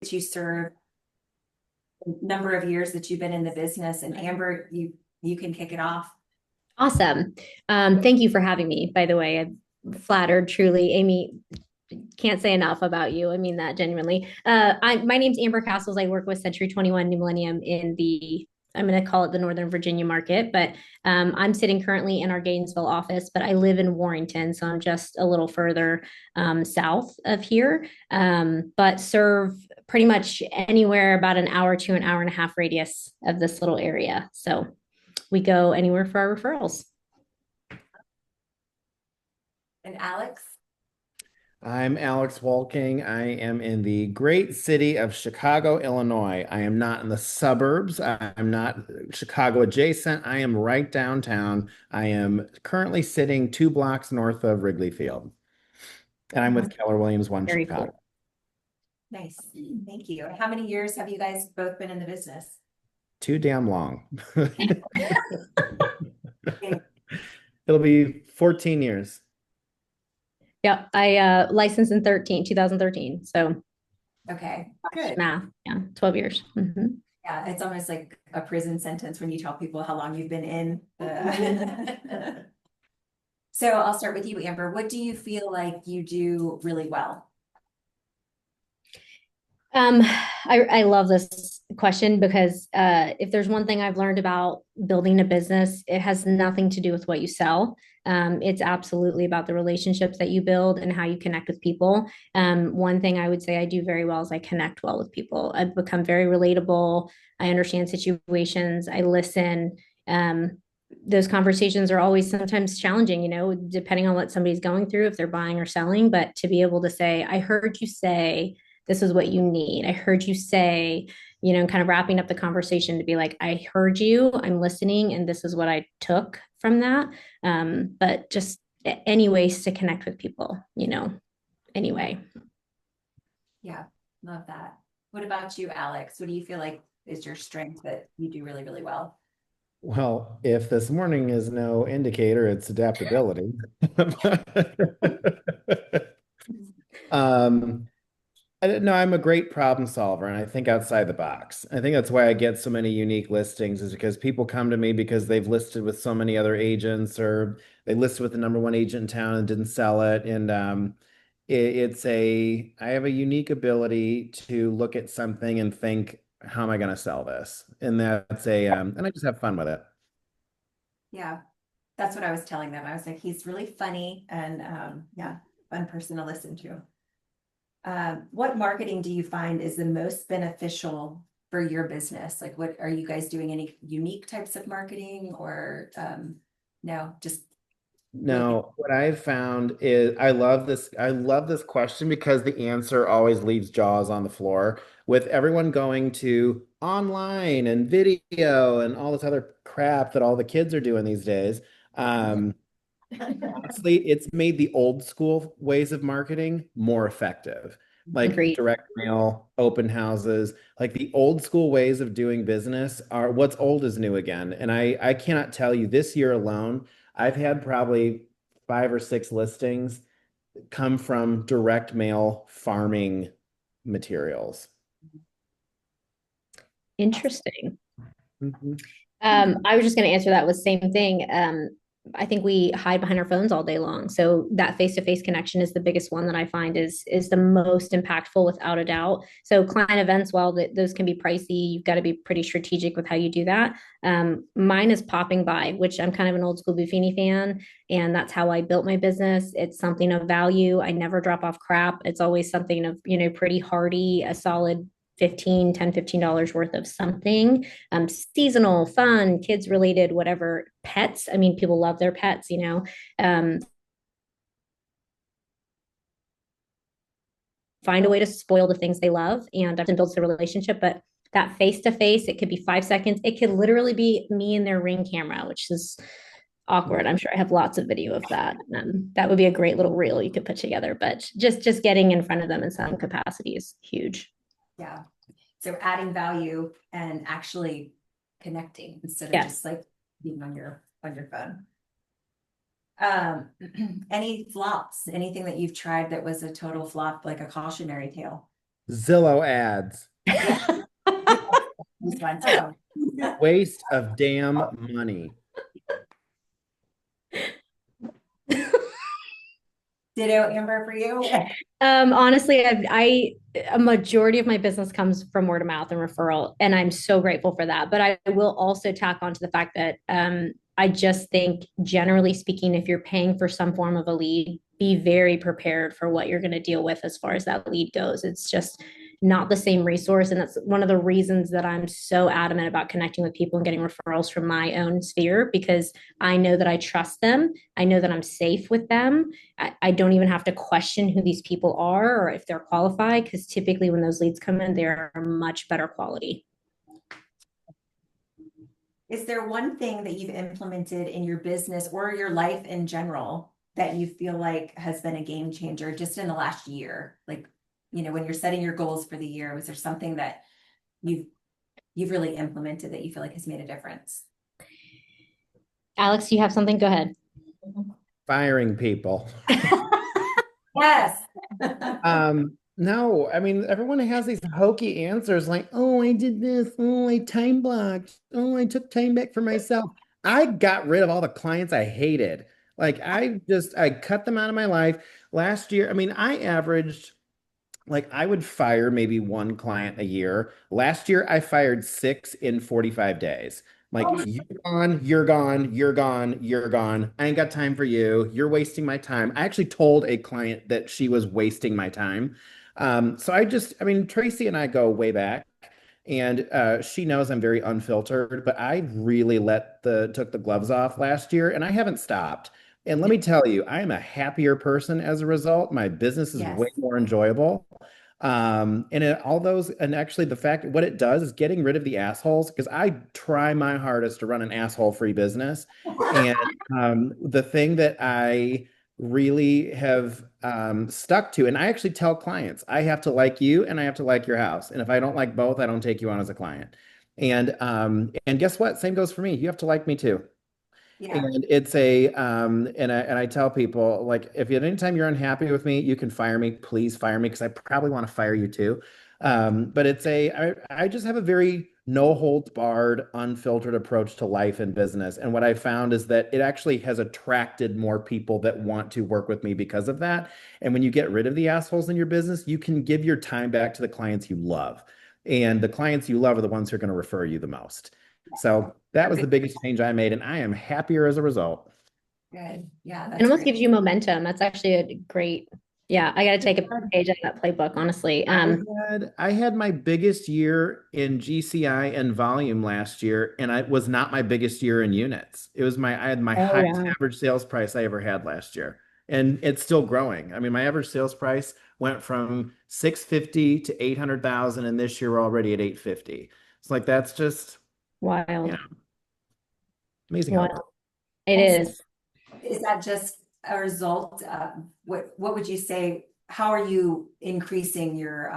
that you serve, the number of years that you've been in the business, and Amber, you can kick it off. Awesome. Thank you for having me, by the way. I'm flattered, truly. Amy, can't say enough about you. I mean that genuinely. My name's Amber Castles. I work with Century 21 New Millennium in I'm going to call it the Northern Virginia market, but I'm sitting currently in our Gainsville office, but I live in Warrington, so I'm just a little further south of here, but serve pretty much anywhere about an hour to an hour and a half radius of this little area. So we go anywhere for our referrals. And Alex? I'm Alex Wolking. I am in the great city of Chicago, Illinois. I am not in the suburbs. I'm not Chicago adjacent. I am right downtown. I am currently sitting 2 blocks north of Wrigley Field. And I'm with Keller Williams One Very Chicago. cool. Nice. Thank you. How many years have you guys both been in the business? Too damn long. It'll be 14 years. Yeah, I licensed in 2013. So Okay, good. math, yeah, 12 years. Yeah, it's almost like a prison sentence when you tell people how long you've been in the. So I'll start with you, Amber. What do you feel like you do really well? Um, I love this question because if there's one thing I've learned about building a business, it has nothing to do with what you sell. It's absolutely about the relationships that you build and how you connect with people. One thing I would say I do very well is I connect well with people. I've become very relatable. I understand situations. I listen. Those conversations are always sometimes challenging, depending on what somebody's going through, if they're buying or selling. But to be able to say, I heard you say, this is what you need. I heard you say, kind of wrapping up the conversation to be like, I heard you, I'm listening, and this is what I took from that. But just any ways to connect with people, anyway. Yeah, love that. What about you, Alex? What do you feel like is your strength that you do really, really well? Well, if this morning is no indicator, it's adaptability. Um, I don't know. I'm a great problem solver and I think outside the box. I think that's why I get so many unique listings is because people come to me because they've listed with so many other agents or they listed with the number one agent in town and didn't sell it. And I have a unique ability to look at something and think, how am I going to sell this? And and I just have fun with it. Yeah, that's what I was telling them. I was like, he's really funny and yeah, fun person to listen to. What marketing do you find is the most beneficial for your business? Like, what are you guys doing? Any unique types of marketing or no, just looking? No, what I've found is I love this. I love this question because the answer always leaves jaws on the floor with everyone going to online and video and all this other crap that all the kids are doing these days. Um, Honestly, it's made the old school ways of marketing more effective, like Agreed. direct mail, open houses. Like the old school ways of doing business are what's old is new again. And I cannot tell you this year alone, I've had probably 5 or 6 listings come from direct mail farming materials. Interesting. Mhm. I was just going to answer that with same thing. I think we hide behind our phones all day long. So that face-to-face connection is the biggest one that I find is the most impactful without a doubt. So client events, while those can be pricey, you've got to be pretty strategic with how you do that. Mine is popping by, which I'm kind of an old school Buffini fan, and that's how I built my business. It's something of value. I never drop off crap. It's always something of, pretty hearty, a solid 15, 10, $15 worth of something, seasonal, fun, kids related, whatever, pets. I mean, people love their pets, find a way to spoil the things they love and builds the relationship. But that face to face, it could be 5 seconds. It could literally be me and their Ring camera, which is awkward. I'm sure I have lots of video of that. That would be a great little reel you could put together. But just getting in front of them in some capacity is huge. Yeah. So adding value and actually connecting instead of Yes. just like being on your phone. Any flops, anything that you've tried that was a total flop, like a cautionary tale? Zillow ads. Yeah, this one too. Waste of damn money. Ditto, Amber, for you. Honestly, a majority of my business comes from word of mouth and referral, and I'm so grateful for that. But I will also tack on to the fact that I just think, generally speaking, if you're paying for some form of a lead, be very prepared for what you're going to deal with as far as that lead goes. It's just not the same resource. And that's one of the reasons that I'm so adamant about connecting with people and getting referrals from my own sphere, because I know that I trust them. I know that I'm safe with them. I don't even have to question who these people are or if they're qualified, because typically when those leads come in, they're much better quality. Is there one thing that you've implemented in your business or your life in general that you feel like has been a game changer just in the last year? Like, when you're setting your goals for the year, was there something that you've you've really implemented that you feel like has made a difference? Alex, you have something? Go ahead. Firing people. Yes. No, I mean, everyone has these hokey answers like, oh, I did this. Oh, I time blocked. Oh, I took time back for myself. I got rid of all the clients I hated. Like, I cut them out of my life last year. I mean, I averaged like I would fire maybe one client a year. Last year, I fired six in 45 days. Like, Oh, you're gone, you're gone, you're gone, you're gone. I ain't got time for you. You're wasting my time. I actually told a client that she was wasting my time. I mean, Tracy and I go way back, and she knows I'm very unfiltered, but I really took the gloves off last year, and I haven't stopped. And let me tell you, I am a happier person as a result. My business is yes. way more enjoyable. All those, and actually the fact what it does is getting rid of the assholes because I try my hardest to run an asshole-free business. And the thing that I really have stuck to, and I actually tell clients, I have to like you and I have to like your house. And if I don't like both, I don't take you on as a client. And guess what? Same goes for me. You have to like me too. Yeah. And it's a and I tell people like if at any time you're unhappy with me, you can fire me. Please fire me because I probably want to fire you too. But I just have a very no holds barred, unfiltered approach to life and business. And what I found is that it actually has attracted more people that want to work with me because of that. And when you get rid of the assholes in your business, you can give your time back to the clients you love. And the clients you love are the ones who are going to refer you the most. So that was the biggest change I made, and I am happier as a result. Good. Yeah, It that's almost great. gives you momentum. That's actually a great, yeah, I got to take a page out of that playbook, honestly. I had my biggest year in GCI and volume last year, and it was not my biggest year in units. I had my Oh, highest wow. average sales price I ever had last year, and it's still growing. I mean, my average sales price went from 650 to 800,000, and this year we're already at 850. It's like that's just, you Wild. know, amazing how it Wild. goes. It And so is. is that just a result of what would you say? How are you increasing your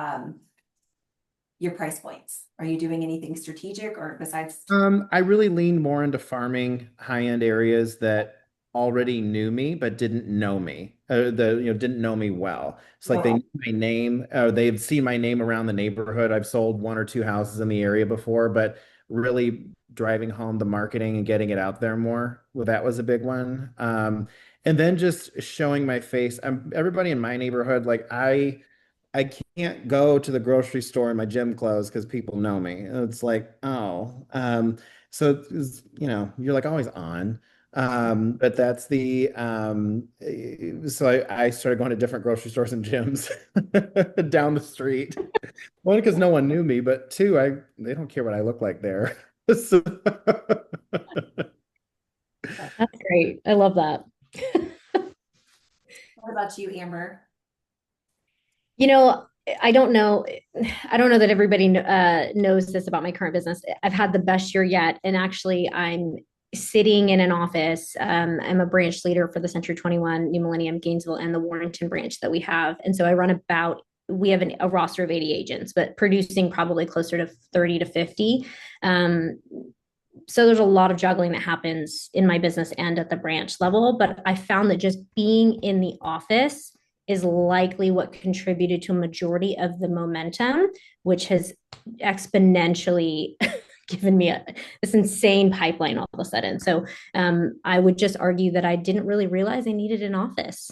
price points? Are you doing anything strategic or besides? I really leaned more into farming high-end areas that already knew me but didn't know me. Didn't know me well. It's like they Yeah. knew my name, they've seen my name around the neighborhood. I've sold one or two houses in the area before, but really driving home the marketing and getting it out there more. Well, that was a big one. And then just showing my face. Everybody in my neighborhood, like I can't go to the grocery store in my gym clothes because people know me. It's like, oh, you're like always on. But that's so I started going to different grocery stores and gyms down the street. One, because no one knew me, but two, they don't care what I look like there. So, That's great. I love that. What about you, Amber? You know, I don't know. I don't know that everybody knows this about my current business. I've had the best year yet. And actually, I'm sitting in an office. I'm a branch leader for the Century 21 New Millennium Gainesville and the Warrington branch that we have. And so I run we have a roster of 80 agents, but producing probably closer to 30 to 50. Um, so there's a lot of juggling that happens in my business and at the branch level. But I found that just being in the office is likely what contributed to a majority of the momentum, which has exponentially given me this insane pipeline all of a sudden. So I would just argue that I didn't really realize I needed an office.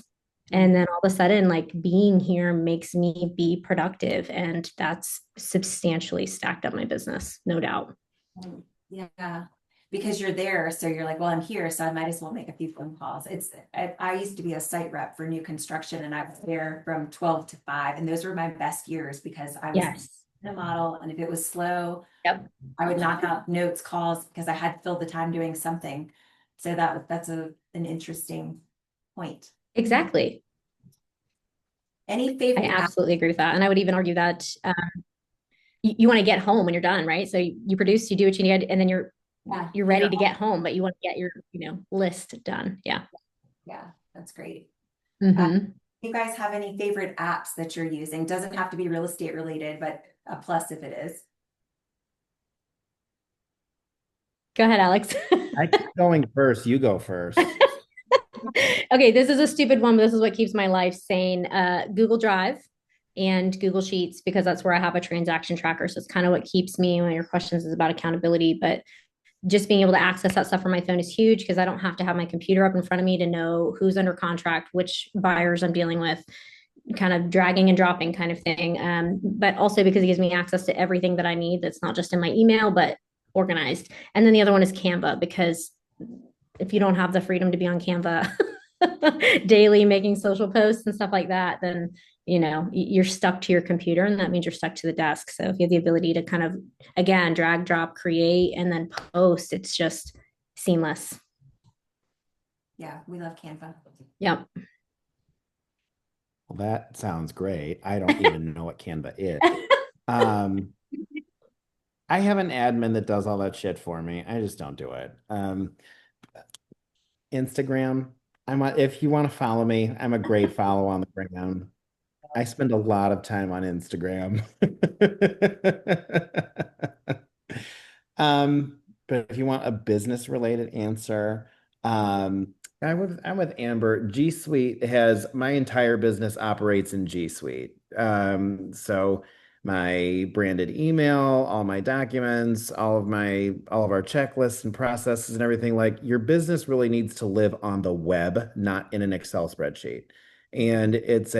And then all of a sudden, like being here makes me be productive. And that's substantially stacked up my business, no doubt. Yeah, because you're there, so you're like, well, I'm here, so I might as well make a few phone calls. I used to be a site rep for new construction, and I was there from 12 to 5, and those were my best years because I was Yes. in a model, and if it was slow, Yep. I would knock out notes, calls, because I had filled the time doing something. So that's an interesting point. Exactly. Any I favorite app? absolutely agree with that. And I would even argue that you want to get home when you're done, right? So you produce, you do what you need, and then Yeah, you're ready to get home, but you want to get your, list done. Yeah. yeah, that's great. Mm-hmm. You guys have any favorite apps that you're using? Doesn't have to be real estate related, but a plus if it is. Go ahead, Alex. I keep going first. You go first. Okay, this is a stupid one, but this is what keeps my life sane. Google Drive and Google Sheets, because that's where I have a transaction tracker. So it's kind of what keeps me. One of your questions is about accountability, but just being able to access that stuff from my phone is huge because I don't have to have my computer up in front of me to know who's under contract, which buyers I'm dealing with, kind of dragging and dropping kind of thing. But also because it gives me access to everything that I need that's not just in my email, but organized. And then the other one is Canva, because if you don't have the freedom to be on Canva daily making social posts and stuff like that, then you're stuck to your computer, and that means you're stuck to the desk. So if you have the ability to kind of, again, drag, drop, create, and then post, it's just seamless. Yeah, we love Canva. Yep. Well, that sounds great. I don't even know what Canva is. Um, I have an admin that does all that shit for me. I just don't do it. Instagram. If you want to follow me, I'm a great follow on the gram. I spend a lot of time on Instagram. But if you want a business related answer, I'm with Amber. G Suite has my entire business operates in G Suite. So my branded email, all my documents, all of our checklists and processes and everything, like your business really needs to live on the web, not in an Excel spreadsheet. And it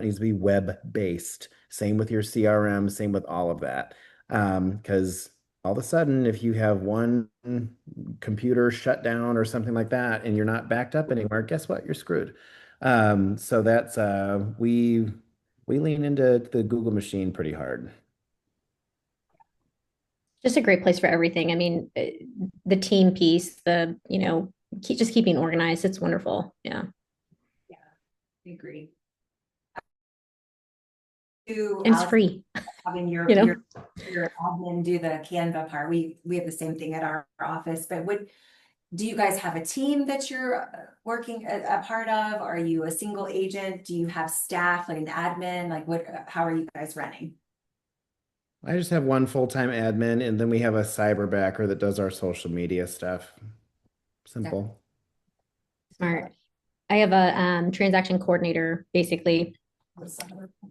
needs to be web based. Same with your CRM, same with all of that. Because all of a sudden, if you have one computer shut down or something like that, and you're not backed up anywhere, guess what? You're screwed. So that's we lean into the Google machine pretty hard. Just a great place for everything. I mean, the team piece, just keeping organized, it's wonderful. Yeah. Yeah, I agree. To And it's Alex, free, having you know? your admin do the Canva part, we have the same thing at our office, but do you guys have a team that you're working a part of? Are you a single agent? Do you have staff, like an admin? Like how are you guys running? I just have one full-time admin, and then we have a cyberbacker that does our social media stuff. Yeah. Simple. Smart. I have a transaction coordinator, basically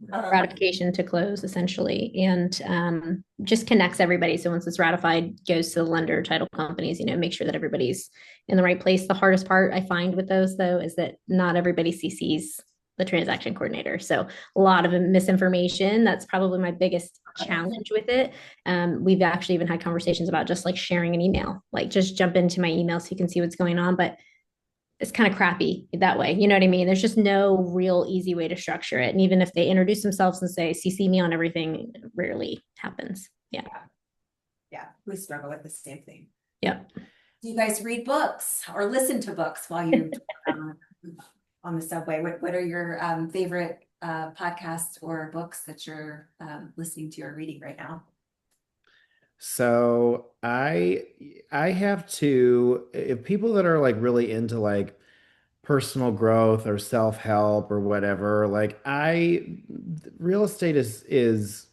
ratification to close essentially, and just connects everybody. So once it's ratified, goes to the lender, title companies, make sure that everybody's in the right place. The hardest part I find with those though is that not everybody CCs the transaction coordinator. So a lot of misinformation. That's probably my biggest challenge with it. We've actually even had conversations about just like sharing an email, like just jump into my email so you can see what's going on. But it's kind of crappy that way. You know what I mean? There's just no real easy way to structure it. And even if they introduce themselves and say, CC me on everything, it rarely happens. Yeah. Yeah, we struggle with the same thing. Yep. Do you guys read books or listen to books while you're on the subway? What are your favorite podcasts or books that you're listening to or reading right now? So I have to, if people that are like really into like personal growth or self-help or whatever, like real estate is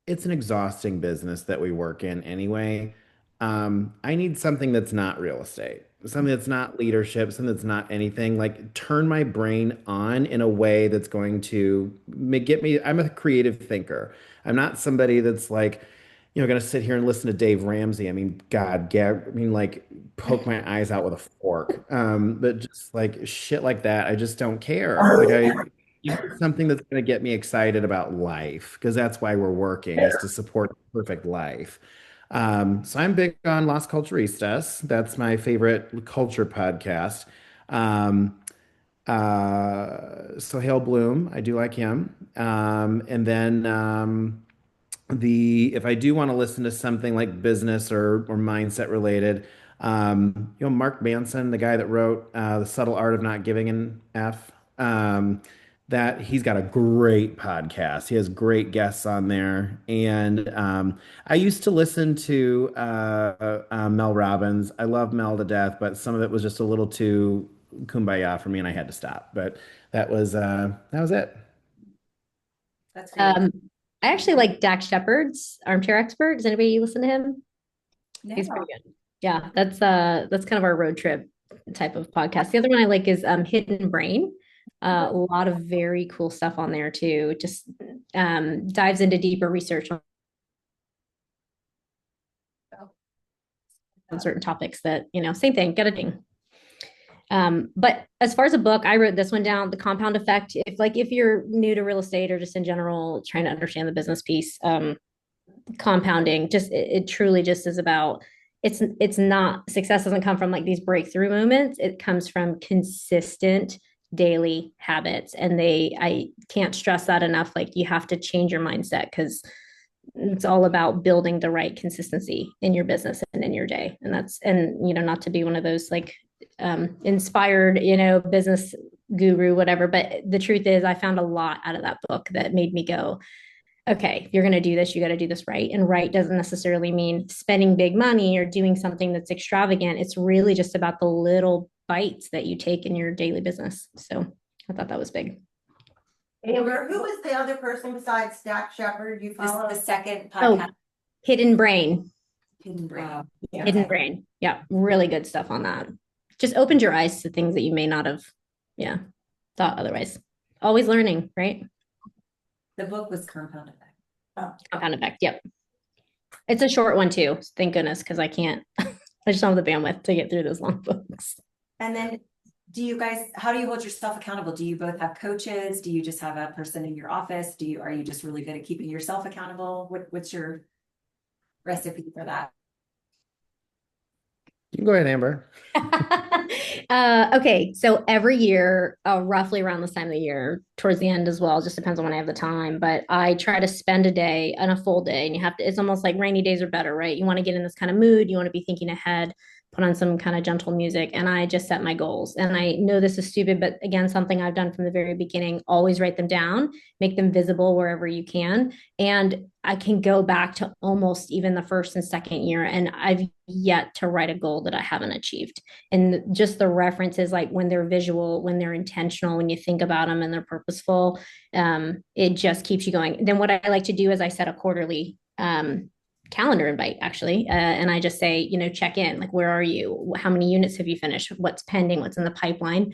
it's an exhausting business that we work in anyway. I need something that's not real estate. something that's not leadership, something that's not anything, like turn my brain on in a way that's going to get me. I'm a creative thinker. I'm not somebody that's like, going to sit here and listen to Dave Ramsey. I mean, God, yeah, I mean, like poke my eyes out with a fork. But just like shit like that, I just don't care. Like I give me something that's going to get me excited about life because that's why we're working is to support the perfect life. So I'm big on Las Culturistas. That's my favorite culture podcast. Um, so Hale Bloom, I do like him. And then if I do want to listen to something like business or mindset related, Mark Manson, the guy that wrote The Subtle Art of Not Giving an F, that he's got a great podcast. He has great guests on there. And I used to listen to Mel Robbins. I love Mel to death, but some of it was just a little too kumbaya for me, and I had to stop. But that was it. That's great. Um, I actually like Dax Shepard's Armchair Expert. Does anybody listen to him? He's No. pretty good. Yeah, that's kind of our road trip type of podcast. The other one I like is Hidden Brain. A lot of very cool stuff on there too. Just dives into deeper research on certain topics that, same thing, get a ding. But as far as a book, I wrote this one down, The Compound Effect. If you're new to real estate or just in general trying to understand the business piece, compounding it truly just is about it's not success doesn't come from like these breakthrough moments. It comes from consistent daily habits. And I can't stress that enough. Like you have to change your mindset because it's all about building the right consistency in your business and in your day. Not to be one of those like inspired, business guru, whatever. But the truth is I found a lot out of that book that made me go, okay, if you're going to do this, you got to do this right. And right doesn't necessarily mean spending big money or doing something that's extravagant. It's really just about the little bites that you take in your daily business. So I thought that was big. Amber, who is the other person besides Dak Shepard you This follow? is the second Oh, podcast. Hidden Brain. Hidden Brain. Yeah. Hidden Brain. Yeah, really good stuff on that. Just opened your eyes to things that you may not have, thought otherwise. Always learning, right? The book was Compound Effect. Compound Effect. Yep. It's a short one too. Thank goodness, because I can't. I just don't have the bandwidth to get through those long books. And then how do you hold yourself accountable? Do you both have coaches? Do you just have a person in your office? Are you just really good at keeping yourself accountable? What's your recipe for that? You can go ahead, Amber. Okay, so every year, roughly around this time of the year, towards the end as well, just depends on when I have the time, but I try to spend a day and a full day, and it's almost like rainy days are better, right? You want to get in this kind of mood, you want to be thinking ahead, put on some kind of gentle music, and I just set my goals. And I know this is stupid, but again, something I've done from the very beginning, always write them down, make them visible wherever you can. And I can go back to almost even the first and second year, and I've yet to write a goal that I haven't achieved. And just the references, like when they're visual, when they're intentional, when you think about them and they're purposeful, it just keeps you going. Then what I like to do is I set a quarterly calendar invite actually, and I just say, check in, like, where are you? How many units have you finished? What's pending? What's in the pipeline?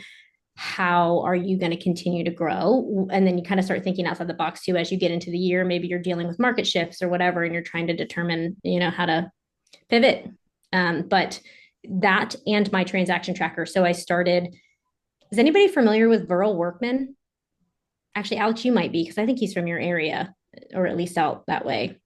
How are you going to continue to grow? And then you kind of start thinking outside the box too as you get into the year. Maybe you're dealing with market shifts or whatever, and you're trying to determine, how to pivot. But that and my transaction tracker. So I started. Is anybody familiar with Burl Workman? Actually, Alex, you might be, because I think he's from your area, or at least out that way.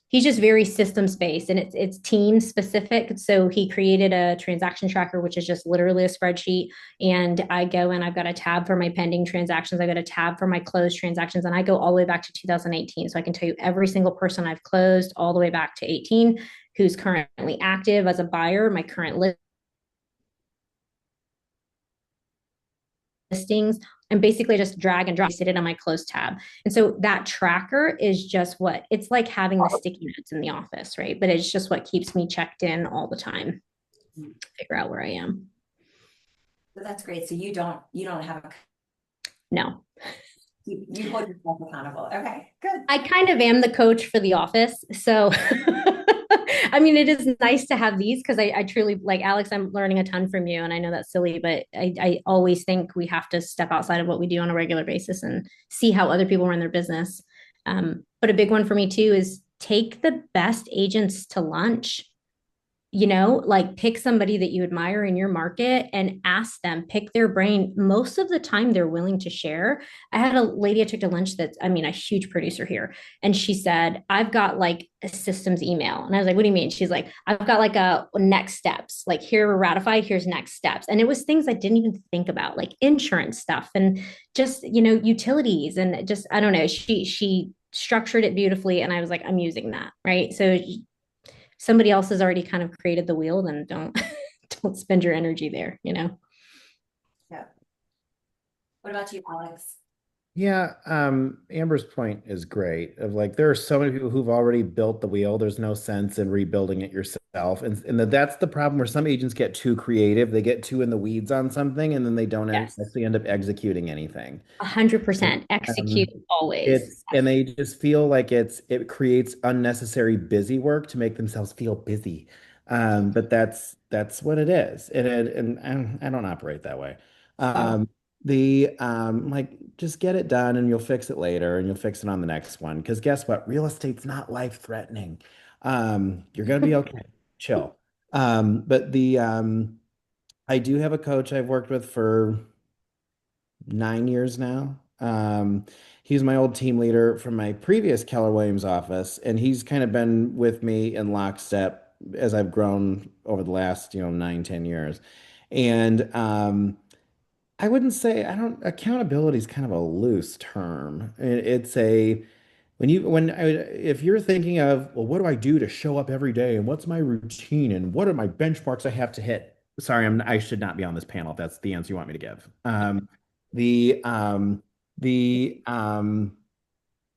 He's just very systems based, and it's team specific. So he created a transaction tracker, which is just literally a spreadsheet. And I go and I've got a tab for my pending transactions. I've got a tab for my closed transactions, and I go all the way back to 2018. So I can tell you every single person I've closed all the way back to 18 who's currently active as a buyer, my current listings, and basically just drag and drop, sit it on my closed tab. And so that tracker is just it's like having the sticky notes in the office, right? But it's just what keeps me checked in all the time, figure out where I am. So that's great. So you don't have No. You hold yourself accountable. Okay, good. I kind of am the coach for the office. So I mean, it is nice to have these because I truly like Alex, I'm learning a ton from you. And I know that's silly, but I always think we have to step outside of what we do on a regular basis and see how other people run their business. But a big one for me too is take the best agents to lunch. Like pick somebody that you admire in your market and ask them, pick their brain. Most of the time, they're willing to share. I had a lady I took to lunch that's, I mean, a huge producer here. And she said, I've got like a systems email. And I was like, what do you mean? She's like, I've got like a next steps, like here we're ratified, here's next steps. And it was things I didn't even think about, like insurance stuff and just, utilities. And just, I don't know, she structured it beautifully. And I was like, I'm using that. Right. So somebody else has already kind of created the wheel, then don't don't spend your energy there. Yeah. What about you, Alex? Yeah, Amber's point is great. Of like, there are so many people who've already built the wheel. There's no sense in rebuilding it yourself, and that's the problem where some agents get too creative. They get too in the weeds on something, and then they don't Yes. actually end up executing anything. 100% execute Um, always. and they just feel like it creates unnecessary busy work to make themselves feel busy. But that's what it is. And I don't operate that way. Oh, Um, like just get it done and you'll fix it later and you'll fix it on the next one. Because guess what? Real estate's not life threatening. You're gonna be okay. Chill. But the I do have a coach I've worked with for 9 years now. He's my old team leader from my previous Keller Williams office, and he's kind of been with me in lockstep as I've grown over the last, 9, 10 years. And I wouldn't say I don't accountability is kind of a loose term. It's a if you're thinking of, well, what do I do to show up every day and what's my routine and what are my benchmarks I have to hit? Sorry, I should not be on this panel if that's the answer you want me to give. The the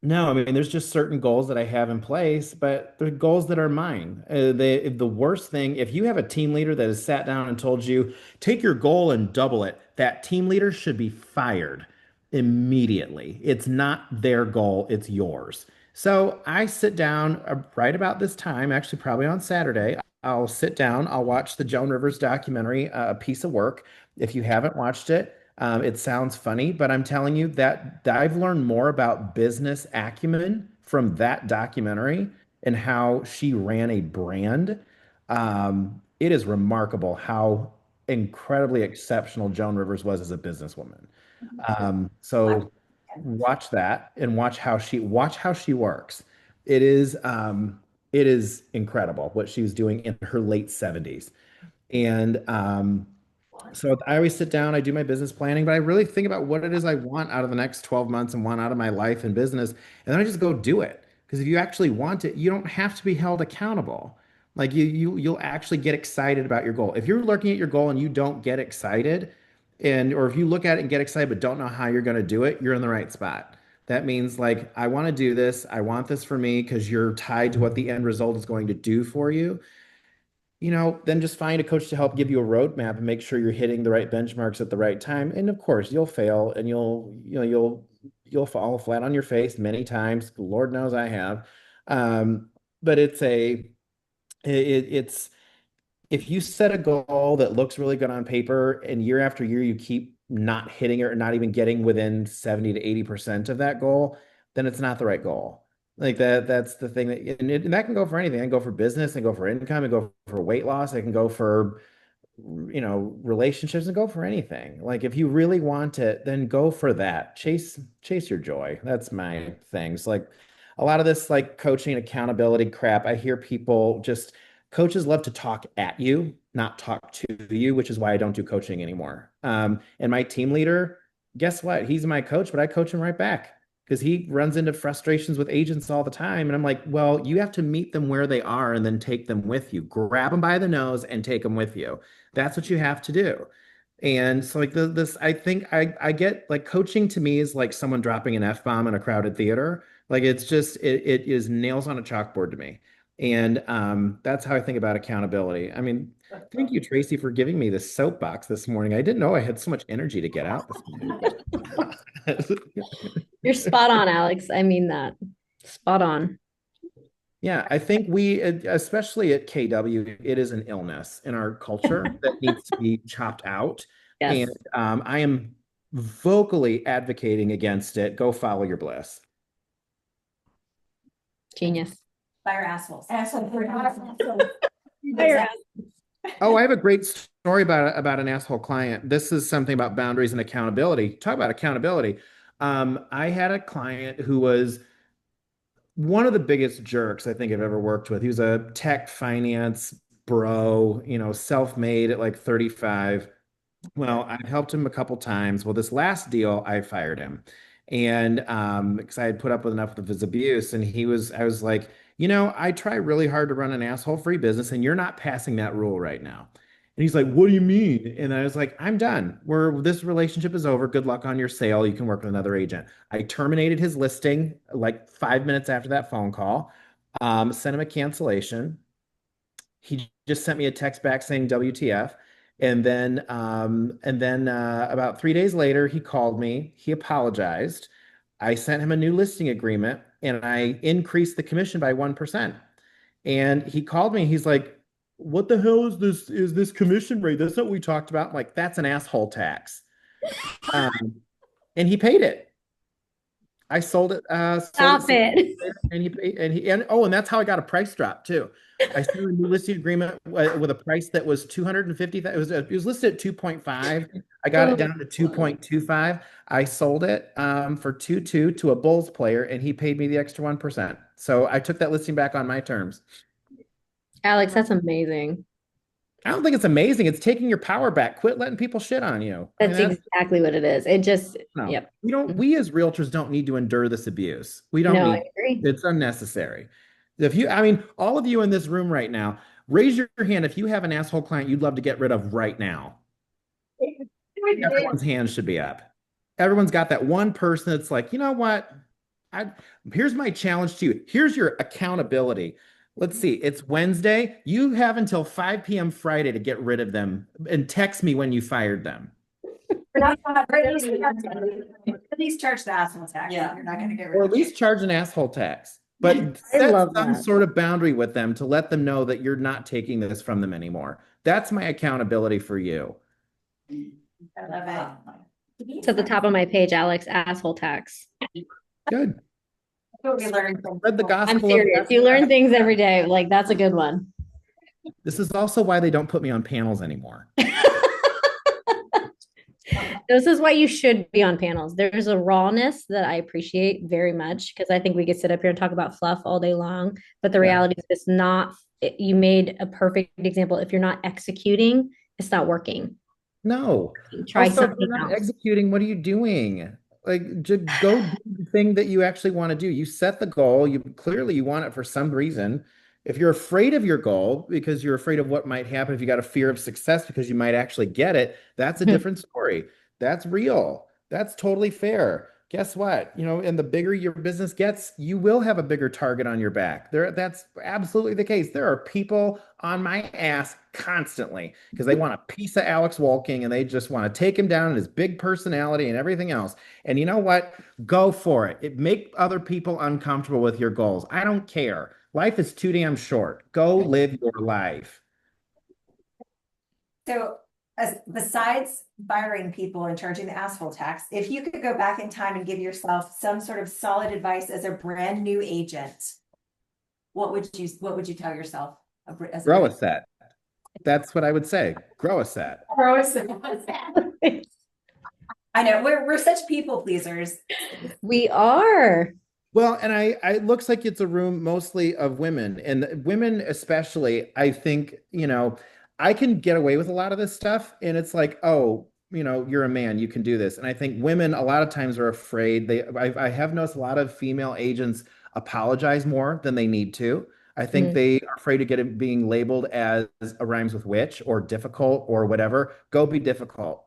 no, I mean, there's just certain goals that I have in place, but they're goals that are mine. The worst thing, if you have a team leader that has sat down and told you, take your goal and double it, that team leader should be fired immediately. It's not their goal, it's yours. So I sit down right about this time, actually, probably on Saturday. I'll sit down, I'll watch the Joan Rivers documentary, A Piece of Work. If you haven't watched it, it sounds funny, but I'm telling you that I've learned more about business acumen from that documentary and how she ran a brand. It is remarkable how incredibly exceptional Joan Rivers was as a businesswoman. So watch that and watch how she works. It is incredible what she was doing in her late 70s. And so I always sit down, I do my business planning, but I really think about what it is I want out of the next 12 months and want out of my life and business. And then I just go do it. Because if you actually want it, you don't have to be held accountable. Like you'll actually get excited about your goal. If you're looking at your goal and you don't get excited, or if you look at it and get excited but don't know how you're going to do it, you're in the right spot. That means like I want to do this. I want this for me because you're tied to what the end result is going to do for you. Then just find a coach to help give you a roadmap and make sure you're hitting the right benchmarks at the right time. And of course, you'll fail and you'll fall flat on your face many times. Lord knows I have. But it's if you set a goal that looks really good on paper and year after year you keep not hitting it or not even getting within 70 to 80% of that goal, then it's not the right goal. Like that's the thing and that can go for anything. I can go for business, and go for income, and go for weight loss. I can go for, relationships and go for anything. Like if you really want it, then go for that. Chase your joy. That's my things. Like a lot of this like coaching accountability crap, I hear people just coaches love to talk at you, not talk to you, which is why I don't do coaching anymore. And my team leader, guess what? He's my coach, but I coach him right back because he runs into frustrations with agents all the time. And I'm like, well, you have to meet them where they are and then take them with you. Grab them by the nose and take them with you. That's what you have to do. And so like this, I think I get like coaching to me is like someone dropping an F-bomb in a crowded theater. Like it's just it is nails on a chalkboard to me. And that's how I think about accountability. I mean, thank you, Tracy, for giving me this soapbox this morning. I didn't know I had so much energy to get out this morning. You're spot on, Alex. I mean that. Spot on. Yeah, I think we, especially at KW, it is an illness in our culture that needs to be chopped out. And Yes, I am vocally advocating against it. Go follow your bliss. genius. Fire assholes. Asshole for Fire Oh, I have a great story about an asshole client. This is something about boundaries and accountability. Talk about accountability. I had a client who was one of the biggest jerks I think I've ever worked with. He was a tech finance bro, self-made at like 35. Well, I've helped him a couple times. Well, this last deal, I fired him. And because I had put up with enough of his abuse, and I was like, I try really hard to run an asshole-free business, and you're not passing that rule right now. And he's like, what do you mean? And I was like, I'm done. This relationship is over. Good luck on your sale. You can work with another agent. I terminated his listing like 5 minutes after that phone call, sent him a cancellation. He just sent me a text back saying WTF. And then about 3 days later, he called me. He apologized. I sent him a new listing agreement and I increased the commission by 1%. And he called me. He's like, what the hell is this? Is this commission rate? That's what we talked about. I'm like, that's an asshole tax. Um, and he paid it. I sold it, sold Stop it it. and he paid, and that's how I got a price drop too. I signed a new listing agreement with a price that was 250. It was listed at 2.5. I got it down to 2.25. I sold it for 2.2 to a Bulls player, and he paid me the extra 1%. So I took that listing back on my terms. Alex, that's amazing. I don't think it's amazing. It's taking your power back. Quit letting people shit on you. I mean, That's exactly what it is. It just, no, yep. we as realtors don't need to endure this abuse. We don't No, I need, agree. it's unnecessary. I mean, all of you in this room right now, raise your hand if you have an asshole client you'd love to get rid of right now. Everyone's hand should be up. Everyone's got that one person that's like, you know what? I Here's my challenge to you. Here's your accountability. Let's see. It's Wednesday. You have until 5 p.m. Friday to get rid of them and text me when you fired them. At least charge the asshole tax. Yeah. You're not gonna get Or rid at of least charge an asshole tax. But I set love some that. sort of boundary with them to let them know that you're not taking this from them anymore. That's my accountability for you. I love it. It's at the top of my page, Alex, asshole tax. Good. What we learned from Spread the I'm gospel of serious. You learn things every day. Like, that's a good one. This is also why they don't put me on panels anymore. This is why you should be on panels. There's a rawness that I appreciate very much because I think we could sit up here and talk about fluff all day long. But the Yeah. reality is, it's not, you made a perfect example. If you're not executing, it's not working. No. Try Also, if something you're not else. executing, what are you doing? Like, just go do the thing that you actually want to do. You set the goal. You want it for some reason. If you're afraid of your goal because you're afraid of what might happen, if you got a fear of success because you might actually get it, that's a different story. That's real. That's totally fair. Guess what? And the bigger your business gets, you will have a bigger target on your back. That's absolutely the case. There are people on my ass constantly because they want a piece of Alex Wolking and they just want to take him down and his big personality and everything else. And you know what? Go for it. Make other people uncomfortable with your goals. I don't care. Life is too damn short. Go live your life. So, besides firing people and charging the asshole tax, if you could go back in time and give yourself some sort of solid advice as a brand new agent, what would you tell yourself? Grow a set. That's what I would say. Grow a set. Grow a set. I know we're such people pleasers. We are. Well, and it looks like it's a room mostly of women, and women especially. I think, I can get away with a lot of this stuff, and it's like, oh, you're a man, you can do this. And I think women a lot of times are afraid. I have noticed a lot of female agents apologize more than they need to. I think they are afraid to being labeled as a rhymes with witch or difficult or whatever. Go be difficult.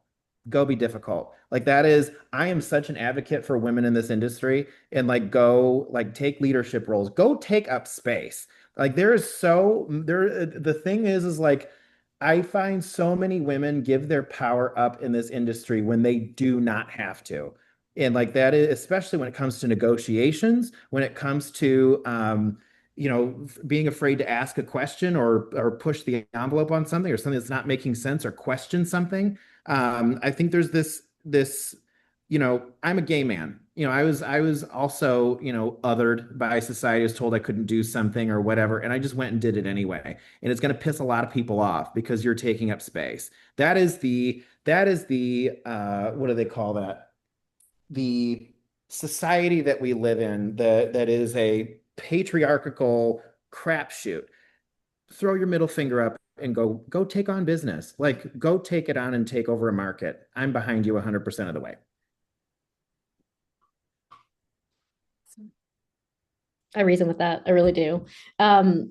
Go be difficult. Like I am such an advocate for women in this industry and take leadership roles. Go take up space. Like the thing is like, I find so many women give their power up in this industry when they do not have to. And like that is especially when it comes to negotiations, when it comes to being afraid to ask a question or push the envelope on something or something that's not making sense or question something. I think there's this, I'm a gay man. I was also, othered by society. I was told I couldn't do something or whatever, and I just went and did it anyway. And it's going to piss a lot of people off because you're taking up space. That is the what do they call that? The society that we live in, that is a patriarchal crapshoot. Throw your middle finger up and go take on business. Like, go take it on and take over a market. I'm behind you 100% of the way. I reason with that. I really do. What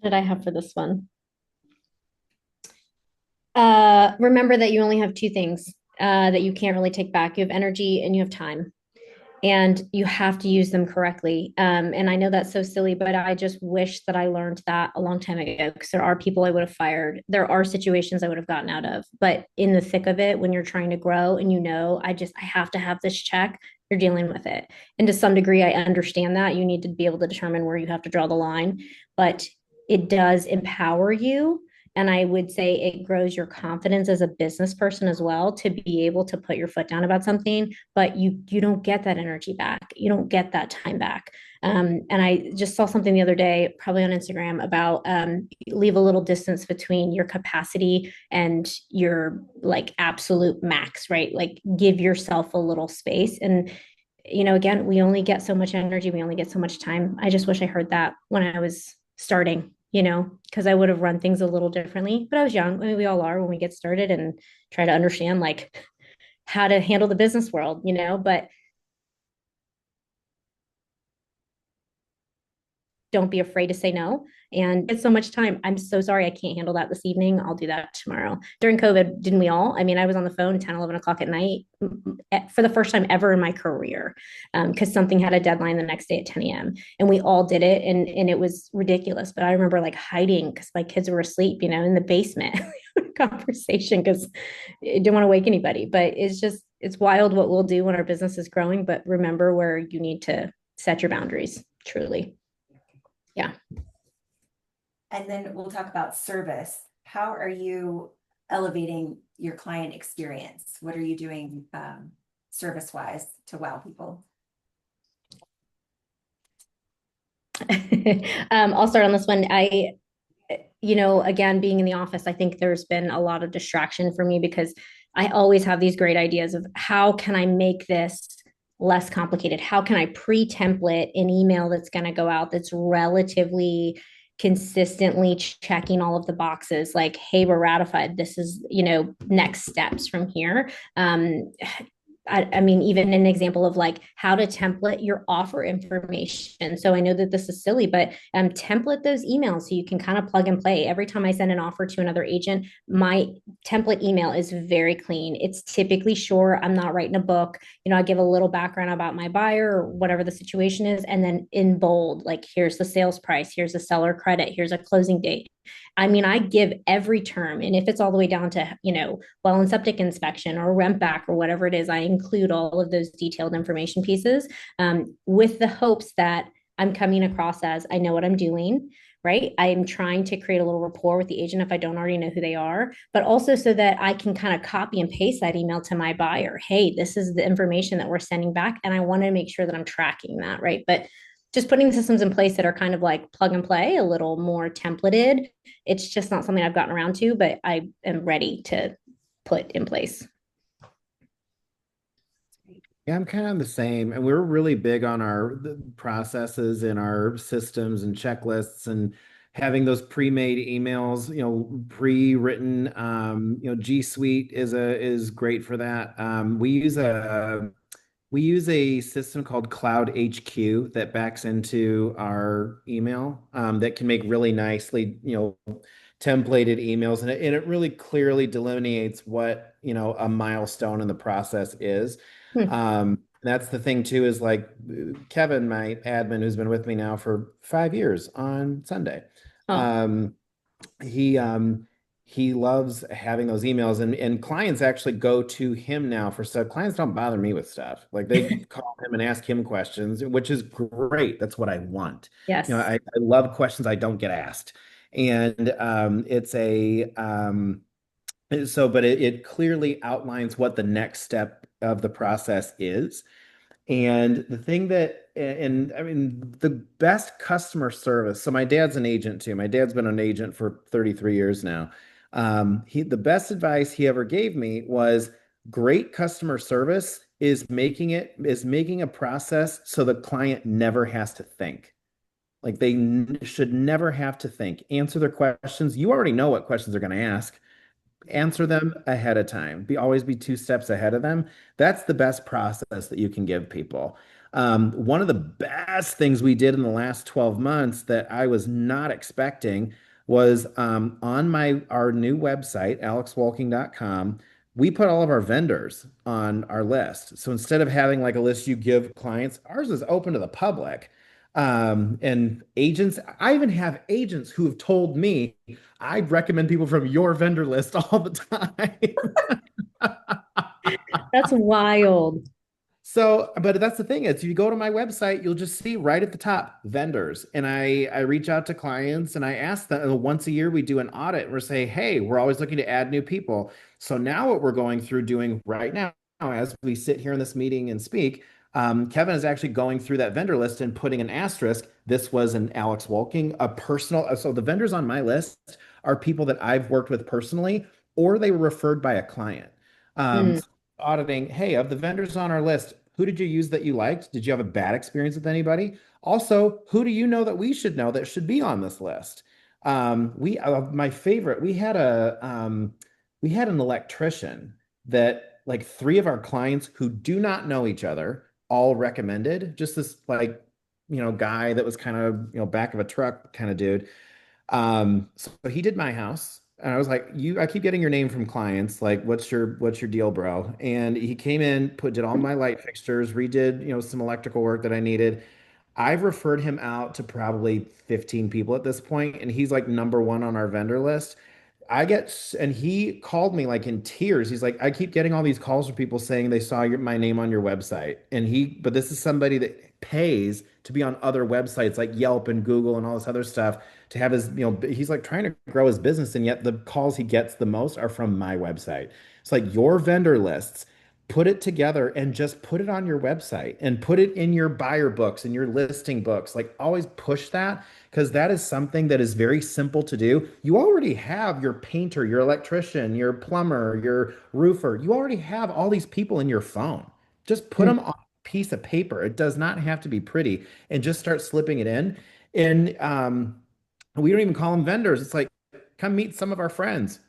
did I have for this one? Remember that you only have two things that you can't really take back. You have energy and you have time, and you have to use them correctly. And I know that's so silly, but I just wish that I learned that a long time ago, because there are people I would have fired. There are situations I would have gotten out of, but in the thick of it, when you're trying to grow and I have to have this check, you're dealing with it. And to some degree, I understand that you need to be able to determine where you have to draw the line, but it does empower you. And I would say it grows your confidence as a business person as well, to be able to put your foot down about something, but you don't get that energy back. You don't get that time back. And I just saw something the other day, probably on Instagram, about leave a little distance between your capacity and your like absolute max, right? Like, give yourself a little space. And again, we only get so much energy, we only get so much time. I just wish I heard that when I was starting, because I would have run things a little differently. But I was young. I mean, we all are when we get started and try to understand like how to handle the business world, but don't be afraid to say no. And it's so much time. I'm so sorry I can't handle that this evening. I'll do that tomorrow. During COVID, didn't we all? I mean, I was on the phone 10, 11 o'clock at night for the first time ever in my career, because something had a deadline the next day at 10 a.m. And we all did it. And it was ridiculous. But I remember like hiding because my kids were asleep, in the basement conversation, because I didn't want to wake anybody. But it's wild what we'll do when our business is growing. But remember where you need to set your boundaries, truly. Yeah. And then we'll talk about service. How are you elevating your client experience? What are you doing service wise to wow people? I'll start on this one. Again, being in the office, I think there's been a lot of distraction for me, because I always have these great ideas of how can I make this less complicated? How can I pre-template an email that's going to go out that's relatively consistently checking all of the boxes, like, hey, we're ratified. This is, next steps from here. I mean, even an example of like how to template your offer information. So I know that this is silly, but template those emails so you can kind of plug and play. Every time I send an offer to another agent, my template email is very clean. It's typically short. I'm not writing a book. I give a little background about my buyer or whatever the situation is. And then in bold, like, here's the sales price, here's a seller credit, here's a closing date. I mean, I give every term. And if it's all the way down to, well and septic inspection or rent back or whatever it is, I include all of those detailed information pieces, with the hopes that I'm coming across as I know what I'm doing, right? I'm trying to create a little rapport with the agent if I don't already know who they are, but also so that I can kind of copy and paste that email to my buyer. Hey, this is the information that we're sending back. And I want to make sure that I'm tracking that, right? But just putting systems in place that are kind of like plug and play, a little more templated. It's just not something I've gotten around to, but I am ready to put in place. Yeah, I'm kind of the same. And we're really big on the processes and our systems and checklists, and having those pre-made emails, pre-written. G Suite is great for that. We use a system called Cloud HQ that backs into our email, that can make really nicely, templated emails, and it really clearly delineates what, a milestone in the process is. That's the thing too, is like Kevin, my admin, who's been with me now for 5 years on Sunday. Oh. He he loves having those emails, and clients actually go to him now for stuff. Clients don't bother me with stuff. Like they call him and ask him questions, which is great. That's what I want. Yes. I love questions I don't get asked. And but it clearly outlines what the next step of the process is. And the thing that, and I mean, the best customer service. So my dad's an agent too. My dad's been an agent for 33 years now. The best advice he ever gave me was great customer service is making a process so the client never has to think. Like should never have to think. Answer their questions. You already know what questions they're going to ask. Answer them ahead of time. Always be 2 steps ahead of them. That's the best process that you can give people. One of the best things we did in the last 12 months that I was not expecting was on our new website, alexwolking.com. We put all of our vendors on our list. So instead of having like a list you give clients, ours is open to the public. And agents, I even have agents who have told me I'd recommend people from your vendor list all the time. That's wild. So, but that's the thing. Is you go to my website, you'll just see right at the top vendors. And I reach out to clients and I ask them, and once a year we do an audit and we say, hey, we're always looking to add new people. So now what we're going through doing right now, as we sit here in this meeting and speak, Kevin is actually going through that vendor list and putting an asterisk. This was an Alex Wolking, a personal. So the vendors on my list are people that I've worked with personally, or they were referred by a client. Mm, So auditing, hey, of the vendors on our list, who did you use that you liked? Did you have a bad experience with anybody? Also, who do you know that we should know that should be on this list? My favorite, we had an electrician that like 3 of our clients who do not know each other all recommended. Just this like, guy that was kind of, back of a truck kind of dude. So he did my house. And I was like, I keep getting your name from clients. Like, what's your deal, bro? And he came in, did all my light fixtures, redid, some electrical work that I needed. I've referred him out to probably 15 people at this point, and he's like number one on our vendor list. And he called me like in tears. He's like, I keep getting all these calls from people saying they saw my name on your website. But this is somebody that pays to be on other websites like Yelp and Google and all this other stuff to have his, he's like trying to grow his business. And yet the calls he gets the most are from my website. It's like your vendor lists, put it together and just put it on your website and put it in your buyer books and your listing books. Like always push that because that is something that is very simple to do. You already have your painter, your electrician, your plumber, your roofer. You already have all these people in your phone. Just put mm. them on a piece of paper. It does not have to be pretty and just start slipping it in. And we don't even call them vendors. It's like, come meet some of our friends.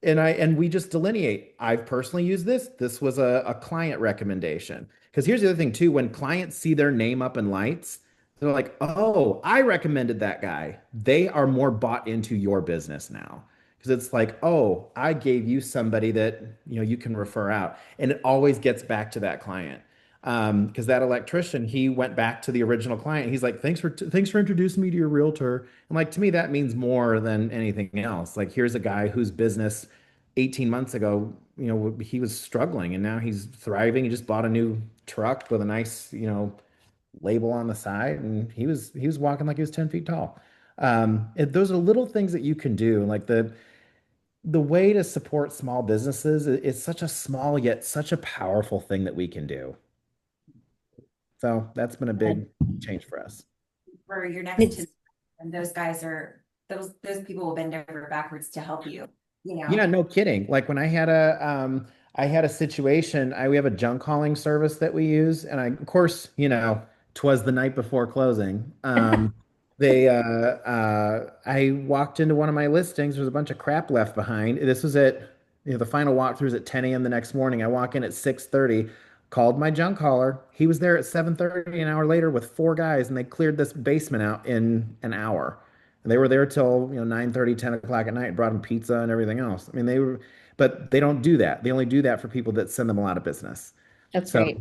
And we just delineate. I've personally used this. This was a client recommendation. Because here's the other thing too, when clients see their name up in lights, they're like, oh, I recommended that guy. They are more bought into your business now. Because it's like, oh, I gave you somebody that you can refer out. And it always gets back to that client. Because that electrician, he went back to the original client. He's like, thanks for introducing me to your realtor. And like to me, that means more than anything else. Like here's a guy whose business 18 months ago, he was struggling and now he's thriving. He just bought a new truck with a nice, label on the side, and he was walking like he was 10 feet tall. Those are little things that you can do. Like the way to support small businesses is such a small yet such a powerful thing that we can do. So that's been a big change for us. For your next, It's and those guys are, those people will bend over backwards to help you, Yeah, no kidding. Like when I had a situation, we have a junk hauling service that we use, and of course, twas the night before closing. I walked into one of my listings, there was a bunch of crap left behind. This was the final walkthrough was at 10 a.m. the next morning. I walk in at 6:30, called my junk hauler. He was there at 7:30 an hour later with 4 guys, and they cleared this basement out in an hour. And they were there till 9:30, 10 o'clock at night, brought them pizza and everything else. I mean, but they don't do that. They only do that for people that send them a lot of business. that's So great.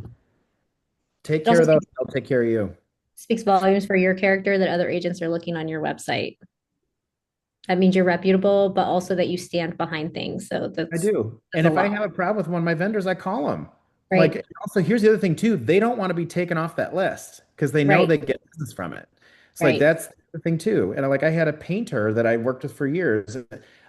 take It care also of those. They'll take care of you. speaks volumes for your character that other agents are looking on your website. That means you're reputable, but also that you stand behind things. So I that's do. that's And a if I lot, have a problem with one of my vendors, I call them. right? Like, also, here's the other thing too. They don't want to be taken off that list because they know Right, they get business from it. It's like right. that's the thing too. And like I had a painter that I worked with for years.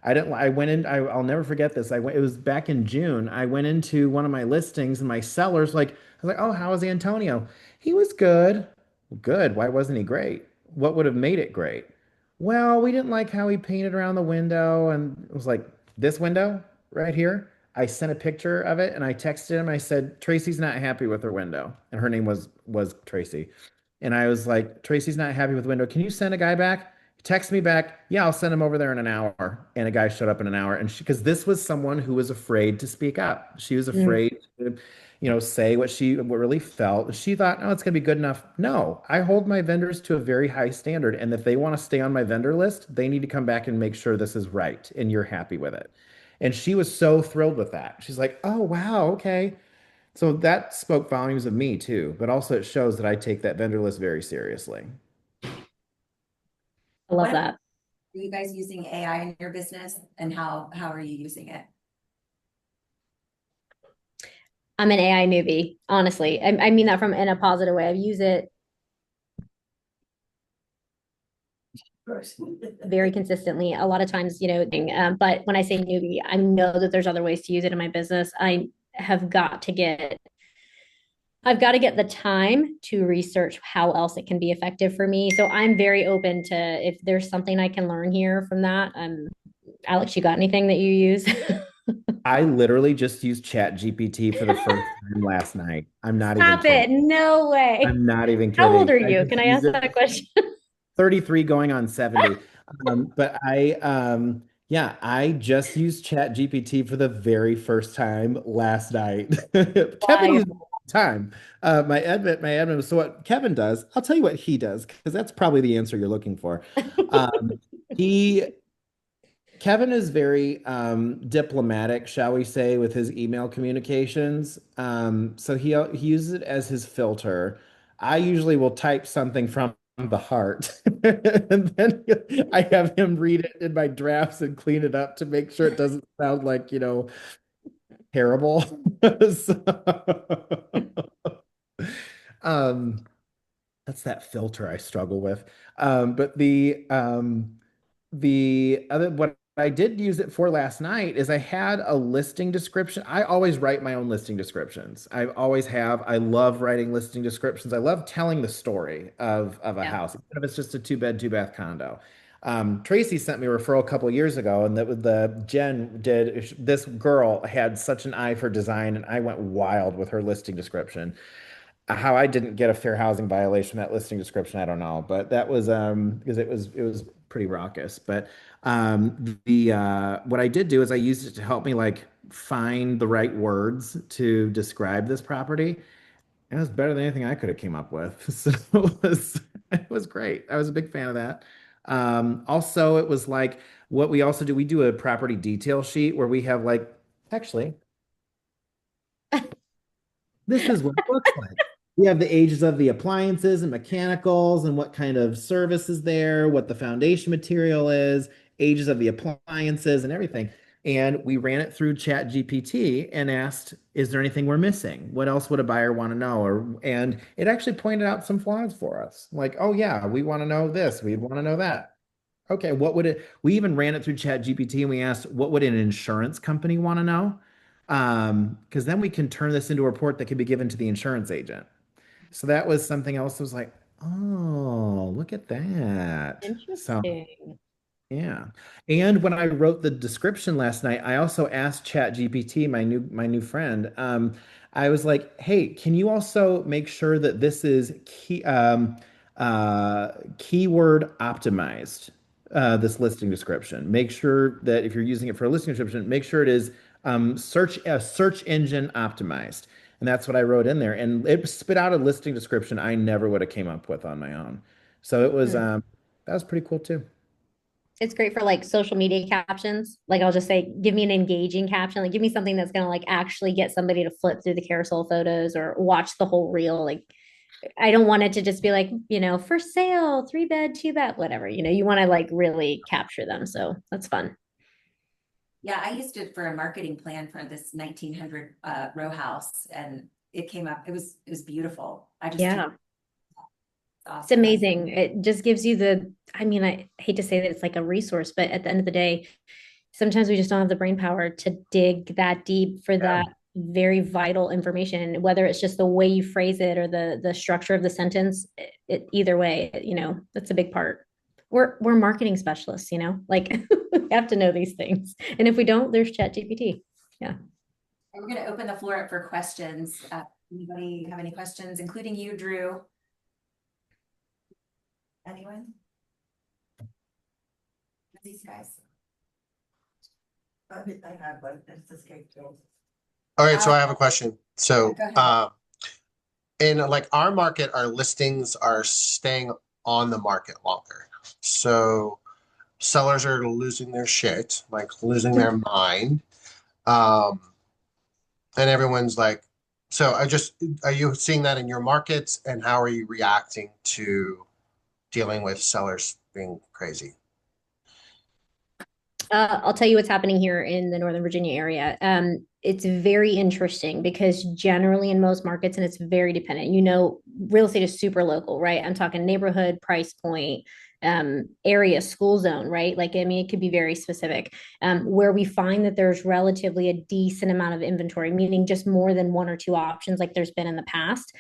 I went in, I'll never forget this. It was back in June. I went into one of my listings and my sellers like, I was like, oh, how was Antonio? He was good. Good. Why wasn't he great? What would have made it great? Well, we didn't like how he painted around the window, and it was like this window right here. I sent a picture of it and I texted him. I said, Tracy's not happy with her window. And her name was Tracy. And I was like, Tracy's not happy with the window. Can you send a guy back? He texted me back. Yeah, I'll send him over there in an hour. And a guy showed up in an hour. And because this was someone who was afraid to speak up. She was Mm. afraid to, say what really felt. She thought, oh, it's gonna be good enough. No, I hold my vendors to a very high standard. And if they want to stay on my vendor list, they need to come back and make sure this is right and you're happy with it. And she was so thrilled with that. She's like, oh, wow, okay. So that spoke volumes of me too, but also it shows that I take that vendor list very seriously. I love What are that. you guys using AI in your business and how are you using it? I'm an AI newbie, honestly. I mean that from in a positive way. I use it very consistently. A lot of times, but when I say newbie, I know that there's other ways to use it in my business. Have got to get I've got to get the time to research how else it can be effective for me. So I'm very open to if there's something I can learn here from that. Alex, you got anything that you use? I literally just used Chat GPT for the first time last night. I'm not even Stop it. kidding. No way. I'm not even How old kidding. are I you? just Can I used ask it that question? 33 going on 70. But yeah, I just used Chat GPT for the very first time last night. Kevin Why? used it all the time. My admin. So what Kevin does, I'll tell you what he does, because that's probably the answer you're looking for. Um, he Kevin is very diplomatic, shall we say, with his email communications. So he uses it as his filter. I usually will type something from the heart, and then I have him read it in my drafts and clean it up to make sure it doesn't sound like, terrible. So, um, that's that filter I struggle with. But the other what I did use it for last night is I had a listing description. I always write my own listing descriptions. I always have. I love writing listing descriptions. I love telling the story of a Yeah. house, even if it's just a two-bed, two-bath condo. Tracy sent me a referral a couple of years ago, and that was the Jen did. This girl had such an eye for design, and I went wild with her listing description. How I didn't get a fair housing violation that listing description, I don't know, but that was because it was pretty raucous. But the what I did do is I used it to help me like find the right words to describe this property. And it was better than anything I could have came up with. So it was great. I was a big fan of that. Also, it was like what we also do. We do a property detail sheet where we have like actually this is what it looks like. We have the ages of the appliances and mechanicals and what kind of service is there, what the foundation material is, ages of the appliances and everything. And we ran it through Chat GPT and asked, is there anything we're missing? What else would a buyer want to know? And it actually pointed out some flaws for us. Like, oh yeah, we want to know this, we want to know that. Okay, we even ran it through Chat GPT and we asked, what would an insurance company want to know? Because then we can turn this into a report that can be given to the insurance agent. So that was something else that was like, oh, look at that. So Interesting. yeah. And when I wrote the description last night, I also asked ChatGPT, my new friend, I was like, hey, can you also make sure that this is keyword optimized, this listing description. Make sure that if you're using it for a listing description, make sure it is search engine optimized. And that's what I wrote in there. And it spit out a listing description I never would have came up with on my own. So it was Hmm. that was pretty cool too. It's great for like social media captions. Like I'll just say, give me an engaging caption. Like give me something that's gonna like actually get somebody to flip through the carousel photos or watch the whole reel. Like I don't want it to just be like, for sale, 3 bed, 2 bed, whatever, you want to like really capture them. So that's fun. Yeah, I used it for a marketing plan for this 1900 row house, and it came up. It was beautiful. I just Yeah. didn't. It's Awesome. amazing. It just gives you I mean, I hate to say that it's like a resource, but at the end of the day, sometimes we just don't have the brain power to dig that deep for Yeah. that very vital information, whether it's just the way you phrase it or the structure of the sentence. Either way, that's a big part. We're marketing specialists, like we have to know these things. And if we don't, there's Chat GPT. Yeah. We're going to open the floor up for questions. Anybody have any questions, including you, Drew? Anyone? These guys. I have one, it's escaped me. All right, so I have a question. So, Go ahead. in like our market, our listings are staying on the market longer. So sellers are losing their shit, like losing their mind. Um, and everyone's like, so are you seeing that in your markets, and how are you reacting to dealing with sellers being crazy? I'll tell you what's happening here in the Northern Virginia area. It's very interesting because generally in most markets, and it's very dependent, real estate is super local, right? I'm talking neighborhood, price point, area, school zone, right? Like, I mean, it could be very specific. Where we find that there's relatively a decent amount of inventory, meaning just more than one or two options, like there's been in the past.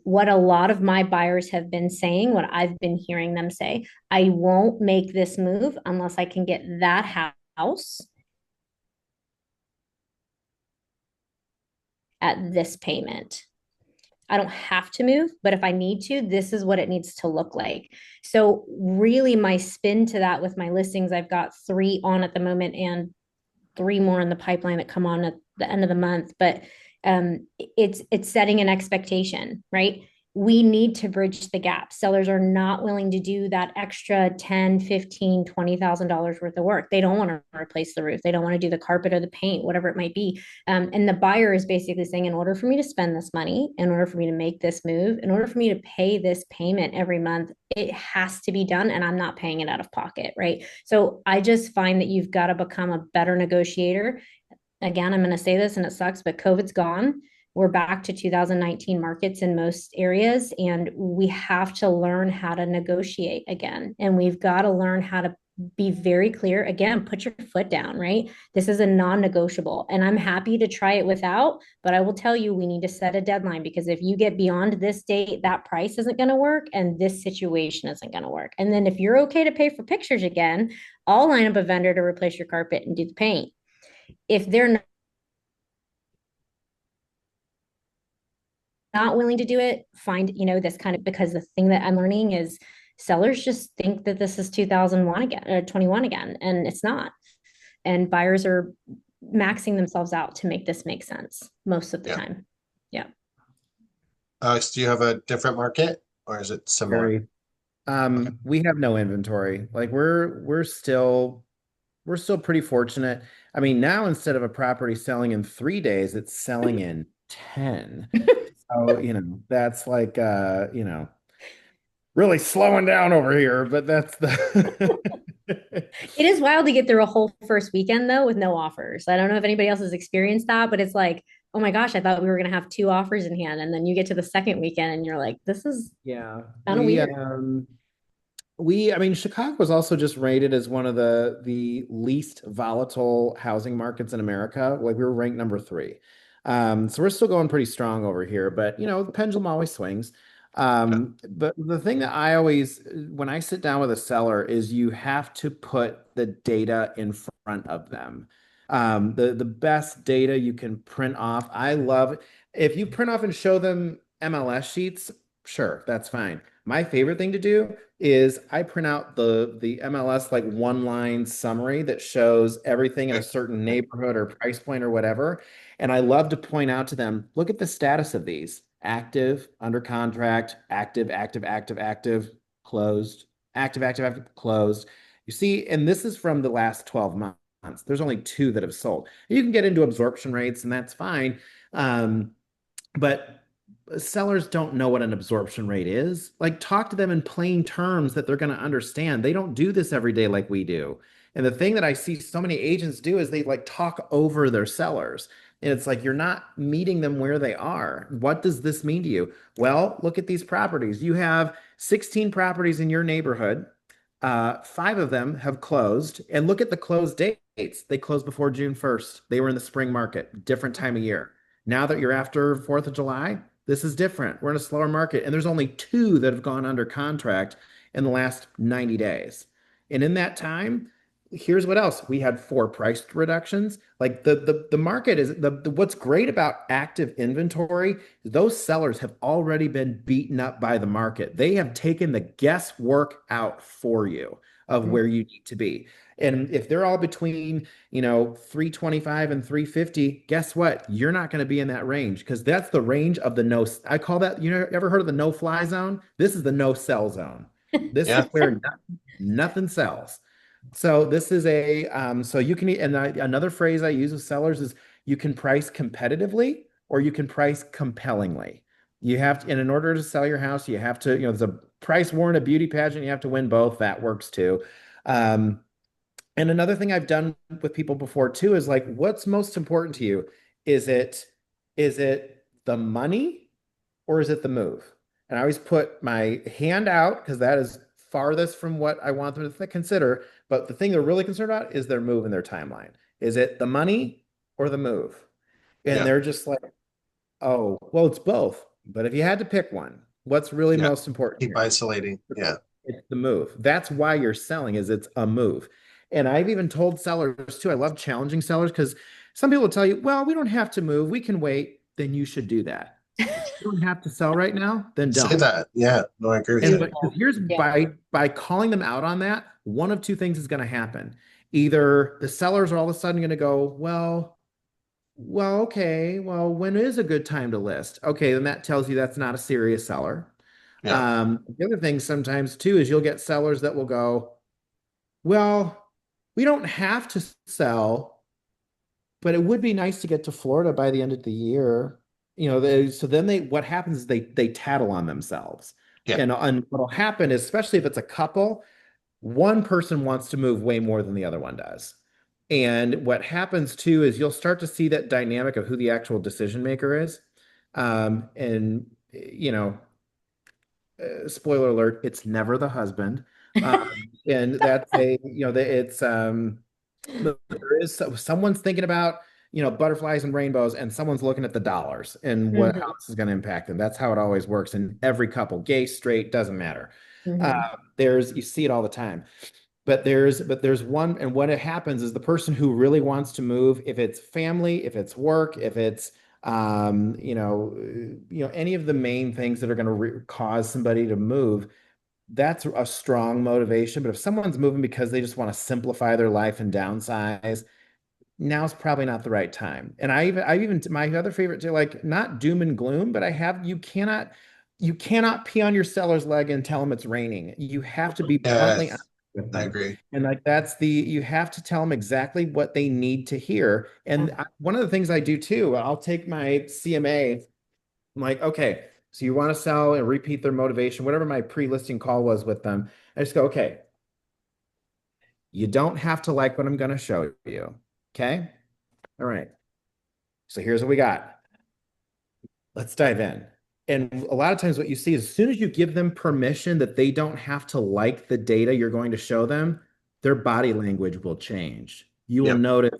What a lot of my buyers have been saying, what I've been hearing them say, I won't make this move unless I can get that house at this payment. I don't have to move, but if I need to, this is what it needs to look like. So, really, my spin to that with my listings, I've got 3 on at the moment and 3 more in the pipeline that come on at the end of the month. But it's setting an expectation, right? We need to bridge the gap. Sellers are not willing to do that extra 10, 15, $20,000 worth of work. They don't want to replace the roof. They don't want to do the carpet or the paint, whatever it might be. And the buyer is basically saying, in order for me to spend this money, in order for me to make this move, in order for me to pay this payment every month, it has to be done, and I'm not paying it out of pocket, right? So I just find that you've got to become a better negotiator. Again, I'm going to say this and it sucks, but COVID's gone. We're back to 2019 markets in most areas, and we have to learn how to negotiate again. And we've got to learn how to be very clear. Again, put your foot down, right? This is a non-negotiable, and I'm happy to try it without, but I will tell you, we need to set a deadline, because if you get beyond this date, that price isn't going to work and this situation isn't going to work. And then if you're okay to pay for pictures again, I'll line up a vendor to replace your carpet and do the paint. If they're not willing to do it, find, this kind of, because the thing that I'm learning is sellers just think that this is 2001 again, or 21 again, and it's not. And buyers are maxing themselves out to make this make sense most of the Yeah. time. Yeah. Alex, do you have a different market, or is it similar? Very. We have no inventory. Like we're still pretty fortunate. I mean, now instead of a property selling in 3 days, it's selling in 10. So, that's like really slowing down over here, but that's the It is wild to get through a whole first weekend though with no offers. I don't know if anybody else has experienced that, but it's like, oh my gosh, I thought we were going to have 2 offers in hand. And then you get to the second weekend and you're like, this is yeah. kind of weird. I mean, Chicago was also just rated as one of the least volatile housing markets in America. Like we were ranked number 3. So we're still going pretty strong over here, but the pendulum always swings. But the thing that I always, when I sit down with a seller, is you have to put the data in front of them. The best data you can print off. I love if you print off and show them MLS sheets, sure, that's fine. My favorite thing to do is I print out the MLS like one line summary that shows everything in a certain neighborhood or price point or whatever. And I love to point out to them, look at the status of these: active, under contract, active, active, active, active, closed, active, active, active, closed. You see, and this is from the last 12 months. There's only 2 that have sold. You can get into absorption rates, and that's fine. But sellers don't know what an absorption rate is. Like, talk to them in plain terms that they're going to understand. They don't do this every day like we do. And the thing that I see so many agents do is they like talk over their sellers. And it's like you're not meeting them where they are. What does this mean to you? Well, look at these properties. You have 16 properties in your neighborhood. Five of them have closed. And look at the closed dates. They closed before June 1st. They were in the spring market, different time of year. Now that you're after 4th of July, this is different. We're in a slower market, and there's only two that have gone under contract in the last 90 days. And in that time, here's what else. We had four price reductions. Like the market is what's great about active inventory, those sellers have already been beaten up by the market. They have taken the guesswork out for you of where you need to be. And if they're all between, 325 and 350, guess what? You're not going to be in that range because that's the range of the no. I call that, ever heard of the no fly zone? This is the no sell zone. This Yeah. is where nothing sells. So this is so you can, another phrase I use with sellers is you can price competitively or you can price compellingly. You have to, and in order to sell your house, you have to, there's a price war in a beauty pageant. You have to win both. That works too. And another thing I've done with people before too is like, what's most important to you? Is it the money or is it the move? And I always put my hand out because that is farthest from what I want them to consider. But the thing they're really concerned about is their move and their timeline. Is it the money or the move? And Yeah. they're just like, oh, well, it's both. But if you had to pick one, what's really Yeah. most important Keep here? isolating. Yeah. It's the move. That's why you're selling is it's a move. And I've even told sellers too, I love challenging sellers because some people will tell you, well, we don't have to move. We can wait. Then you should do that. You don't have to sell right now, then Say don't. that. Yeah. No, I agree with And that. but here's by calling them out on that, one of two things is going to happen. Either the sellers are all of a sudden going to go, okay, well, when is a good time to list? Okay, then that tells you that's not a serious seller. Yeah. The other thing sometimes too is you'll get sellers that will go, well, we don't have to sell, but it would be nice to get to Florida by the end of the year. So then what happens is they tattle on themselves. Yeah. And what'll happen is, especially if it's a couple, one person wants to move way more than the other one does. And what happens too is you'll start to see that dynamic of who the actual decision maker is. And spoiler alert, it's never the husband. And that's there is someone's thinking about, butterflies and rainbows, and someone's looking at the dollars and how this is going to impact them. That's how it always works in every couple, gay, straight, doesn't matter. You see it all the time. But there's one, and what it happens is the person who really wants to move, if it's family, if it's work, if it's any of the main things that are going to cause somebody to move, that's a strong motivation. But if someone's moving because they just want to simplify their life and downsize, now's probably not the right time. And I even my other favorite too, like not doom and gloom, but you cannot pee on your seller's leg and tell them it's raining. You have to be bluntly honest with them. I agree. And like you have to tell them exactly what they need to hear. And one of the things I do too, I'll take my CMA. I'm like, okay, so you want to sell and repeat their motivation, whatever my pre-listing call was with them. I just go, okay, you don't have to like what I'm going to show you. Okay. All right. So here's what we got. Let's dive in. And a lot of times what you see is as soon as you give them permission that they don't have to like the data you're going to show them, their body language will change. You will notice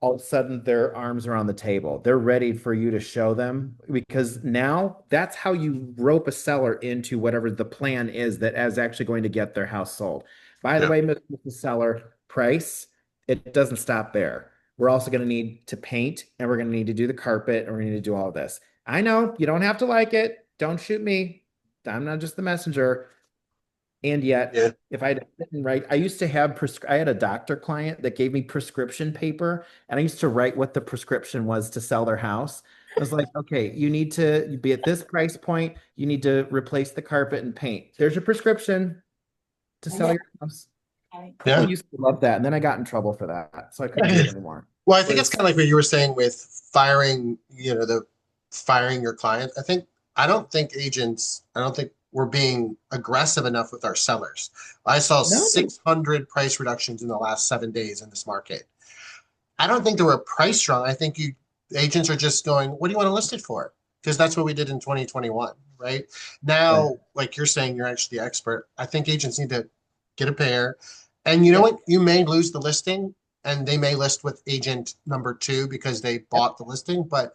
all of a sudden their arms are on the table. They're ready for you to show them because now that's how you rope a seller into whatever the plan is that is actually going to get their house sold. By the way, Mr. Seller, price, it doesn't stop there. We're also going to need to paint and we're going to need to do the carpet and we're going to need to do all of this. I know you don't have to like it. Don't shoot me. I'm not just the messenger. And yet, if I didn't write, I used to have, I had a doctor client that gave me prescription paper and I used to write what the prescription was to sell their house. I was like, okay, you need to be at this price point. You need to replace the carpet and paint. There's your prescription to sell your house. Yeah. I used to love that. And then I got in trouble for that. So I couldn't do it anymore. Well, I think it's kind of like what you were saying with firing, the firing your client. I don't think we're being aggressive enough with our sellers. I saw No. 600 price reductions in the last 7 days in this market. I don't think they were priced wrong. I think agents are just going, what do you want to list it for? Because that's what we did in 2021, right? Now, like you're saying, you're actually the expert. I think agents need to get a pair. And you know what? You may lose the listing and they may list with agent number two because they bought the listing, but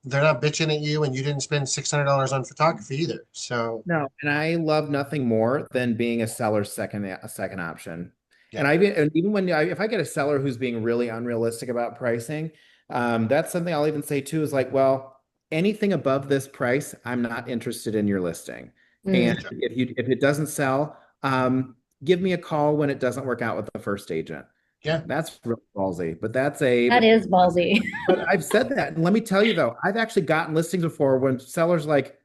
they're not bitching at you and you didn't spend $600 on photography either. So, No, and I love nothing more than being a seller's second option. yeah, And even when if I get a seller who's being really unrealistic about pricing, that's something I'll even say too is like, well, anything above this price, I'm not interested in your listing. And Mm, gotcha. if it doesn't sell, give me a call when it doesn't work out with the first agent. Yeah, That's real ballsy, but that is ballsy. but I've said that. And let me tell you though, I've actually gotten listings before when sellers like,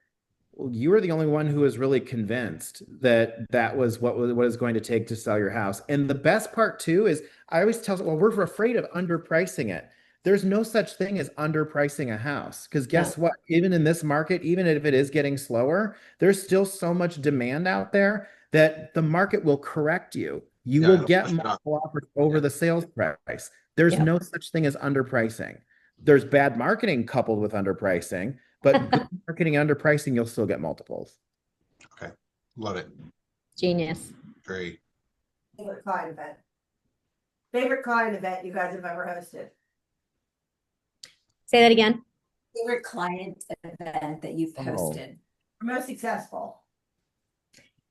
well, you were the only one who was really convinced that that was what is going to take to sell your house. And the best part too is I always tell, well, we're afraid of underpricing it. There's no such thing as underpricing a house because Yeah. guess what? Even in this market, even if it is getting slower, there's still so much demand out there that the market will correct you. You yeah, will it'll get push it up. multiple offers over Yeah, the sales price. There's Yep. no such thing as underpricing. There's bad marketing coupled with underpricing, but good marketing underpricing, you'll still get multiples. okay. Love it. Genius. Great. Favorite client event? Favorite client event you guys have ever hosted? Say that again. Favorite client event that you've Oh. hosted? Most successful?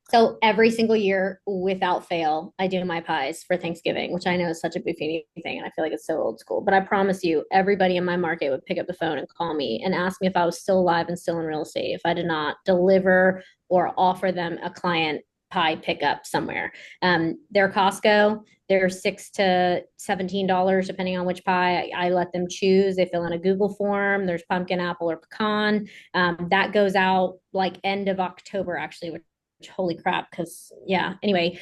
So every single year, without fail, I do my pies for Thanksgiving, which I know is such a Buffini thing, and I feel like it's so old school. But I promise you, everybody in my market would pick up the phone and call me and ask me if I was still alive and still in real estate, if I did not deliver or offer them a client pie pickup somewhere. They're Costco. They're $6 to $17 depending on which pie. I let them choose. They fill in a Google form. There's pumpkin, apple, or pecan. That goes out like end of October, actually, which holy crap, because yeah, anyway,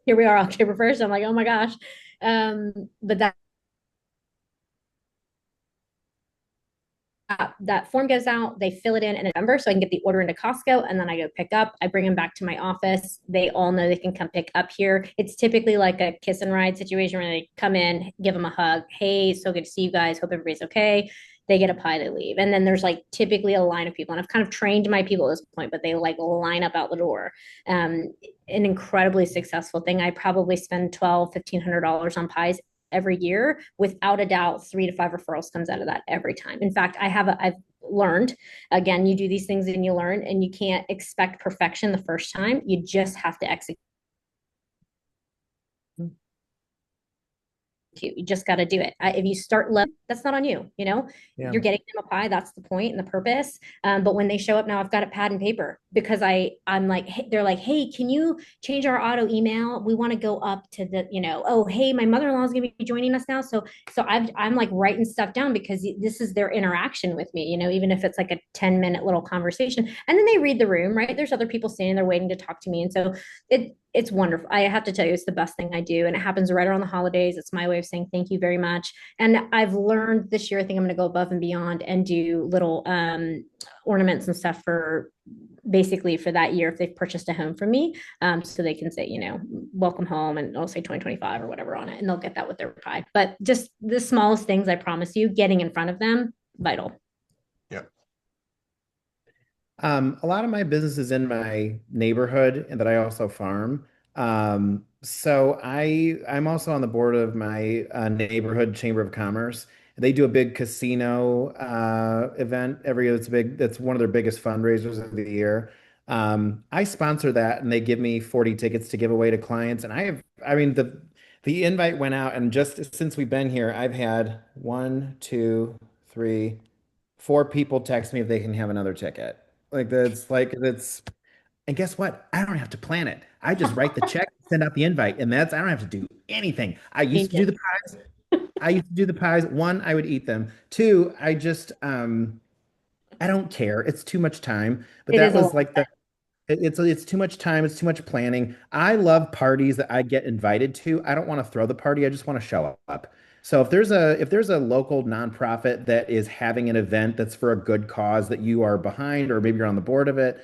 here we are October 1st. I'm like, oh my gosh. But that form goes out, they fill it in November so I can get the order into Costco, and then I go pick up. I bring them back to my office. They all know they can come pick up here. It's typically like a kiss and ride situation where they come in, give them a hug. Hey, so good to see you guys. Hope everybody's okay. They get a pie, they leave. And then there's like typically a line of people. And I've kind of trained my people at this point, but they like line up out the door. An incredibly successful thing. I probably spend $1,200-$1,500 on pies every year. Without a doubt, 3 to 5 referrals comes out of that every time. In fact, I've learned, again, you do these things and you learn, and you can't expect perfection the first time. You just have to execute. You just got to do it. If you start low, that's not on you. Yeah. You're getting them a pie. That's the point and the purpose. But when they show up now, I've got a pad and paper because I'm like, hey, they're like, hey, can you change our auto email? We want to go up to the, oh, hey, my mother-in-law is going to be joining us now. So I'm like writing stuff down because this is their interaction with me, even if it's like a 10-minute little conversation. And then they read the room, right? There's other people standing there waiting to talk to me. And so it's wonderful. I have to tell you, it's the best thing I do. And it happens right around the holidays. It's my way of saying thank you very much. And I've learned this year, I think I'm going to go above and beyond and do little ornaments and stuff for basically for that year if they've purchased a home from me. So they can say, welcome home, and I'll say 2025 or whatever on it. And they'll get that with their pie. But just the smallest things, I promise you, getting in front of them, vital. Yep. A lot of my business is in my neighborhood and that I also farm. So I'm also on the board of my neighborhood chamber of commerce. They do a big casino event every year. That's one of their biggest fundraisers of the year. I sponsor that and they give me 40 tickets to give away to clients. And I mean, the invite went out, and just since we've been here, I've had one, two, three, four people text me if they can have another ticket. That's, and guess what? I don't have to plan it. I just write the check, send out the invite, and I don't have to do anything. I used to do the pies. I used to do the pies. One, I would eat them. Two, I don't care. It's too much time. But It that is a was lot. like it's too much time. It's too much planning. I love parties that I get invited to. I don't want to throw the party. I just want to show up. So if there's a local nonprofit that is having an event that's for a good cause that you are behind, or maybe you're on the board of it,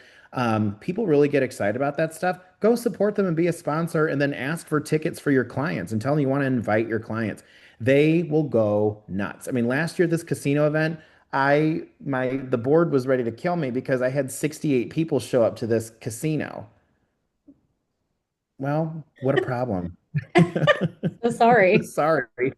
people really get excited about that stuff. Go support them and be a sponsor, and then ask for tickets for your clients and tell them you want to invite your clients. They will go nuts. I mean, last year this casino event, the board was ready to kill me because I had 68 people show up to this casino. Well, what a problem. So sorry. Sorry.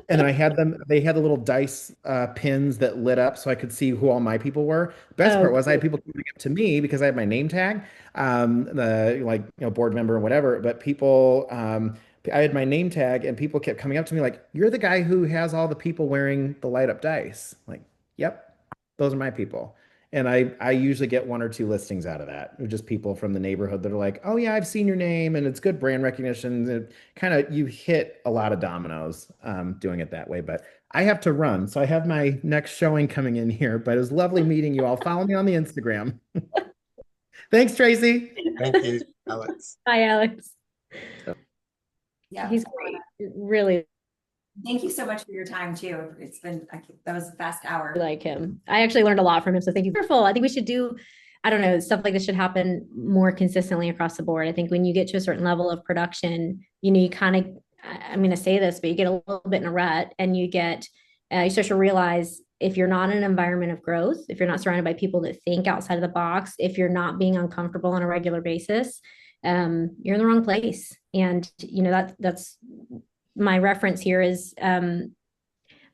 And then they had the little dice pins that lit up so I could see who all my people were. Best part Oh, was I had people coming up to me because I had my name tag, the like, board member or whatever. But I had my name tag and people kept coming up to me like, "You're the guy who has all the people wearing the light up dice." Like, yep, those are my people. And I usually get one or two listings out of that. Just people from the neighborhood that are like, "Oh yeah, I've seen your name," and it's good brand recognition. It kind of you hit a lot of dominoes doing it that way. But I have to run, so I have my next showing coming in here. But it was lovely meeting you all. Follow me on the Instagram. Thanks, Tracy. Thank you, Alex. hi, Alex. Yeah. He's great. Really Thank you so much for your time too. That was a fast hour. like him. I actually learned a lot from him. So thank you. Wonderful. I think we should do, I don't know, stuff like this should happen more consistently across the board. I think when you get to a certain level of production, you kind of, I'm going to say this, but you get a little bit in a rut and you start to realize if you're not in an environment of growth, if you're not surrounded by people that think outside of the box, if you're not being uncomfortable on a regular basis, you're in the wrong place. And, that's my reference here is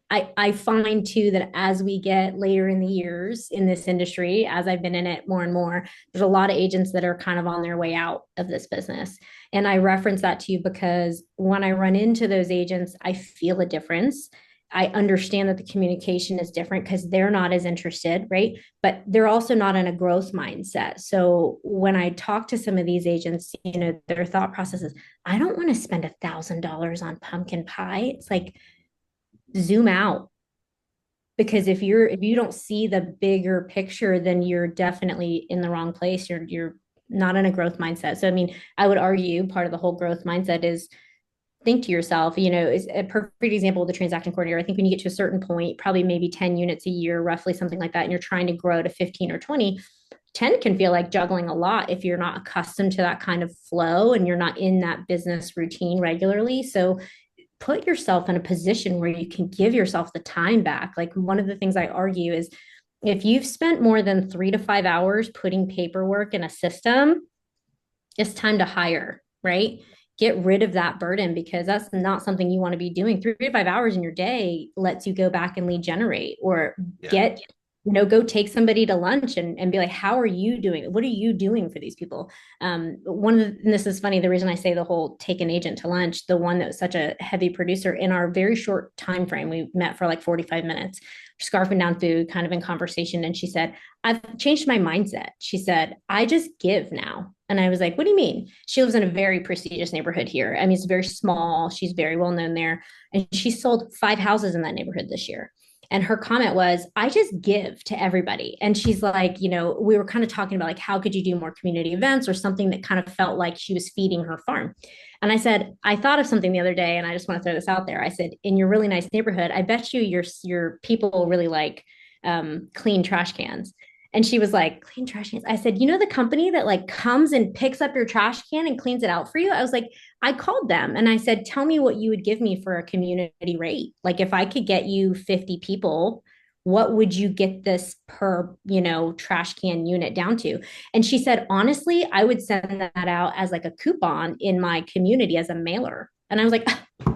I find too that as we get later in the years in this industry, as I've been in it more and more, there's a lot of agents that are kind of on their way out of this business. And I reference that to you because when I run into those agents, I feel a difference. I understand that the communication is different because they're not as interested, right? But they're also not in a growth mindset. So when I talk to some of these agents, their thought process is, I don't want to spend $1,000 on pumpkin pie. It's like, zoom out, because if you don't see the bigger picture, then you're definitely in the wrong place. You're not in a growth mindset. So I mean, I would argue part of the whole growth mindset is think to yourself, is a perfect example of the transaction coordinator. I think when you get to a certain point, probably maybe 10 units a year, roughly something like that, and you're trying to grow to 15 or 20, 10 can feel like juggling a lot if you're not accustomed to that kind of flow and you're not in that business routine regularly. So put yourself in a position where you can give yourself the time back. Like one of the things I argue is if you've spent more than 3 to 5 hours putting paperwork in a system, it's time to hire, right? Get rid of that burden because that's not something you want to be doing. 3 to 5 hours in your day lets you go back and lead generate or go take somebody to lunch and be like, how are you doing? What are you doing for these people? And this is funny, the reason I say the whole take an agent to lunch, the one that was such a heavy producer in our very short time frame, we met for like 45 minutes, scarfing down food, kind of in conversation. And she said, I've changed my mindset. She said, I just give now. And I was like, what do you mean? She lives in a very prestigious neighborhood here. I mean, it's very small. She's very well known there. And she sold 5 houses in that neighborhood this year. And her comment was, I just give to everybody. And she's like, we were kind of talking about like, how could you do more community events or something that kind of felt like she was feeding her farm. And I said, I thought of something the other day, and I just want to throw this out there. I said, in your really nice neighborhood, I bet you your people really like clean trash cans. And she was like, clean trash cans. I said, the company that like comes and picks up your trash can and cleans it out for you? I was like, I called them and I said, tell me what you would give me for a community rate. Like if I could get you 50 people, what would you get this per, trash can unit down to? And she said, honestly, I would send that out as like a coupon in my community as a mailer. And I was like,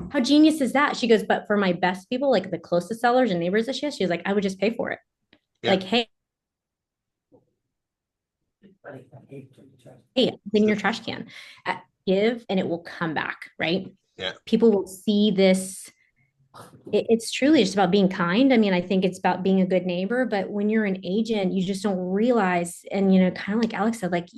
how genius is that? She goes, but for my best people, like the closest sellers and neighbors that she was like, I would just pay for it. Yeah. Like, hey, clean your trash can, give, and it will come back, right? Yeah. People will see this. It's truly just about being kind. I mean, I think it's about being a good neighbor, but when you're an agent, you just don't realize, and, kind of like Alex said, like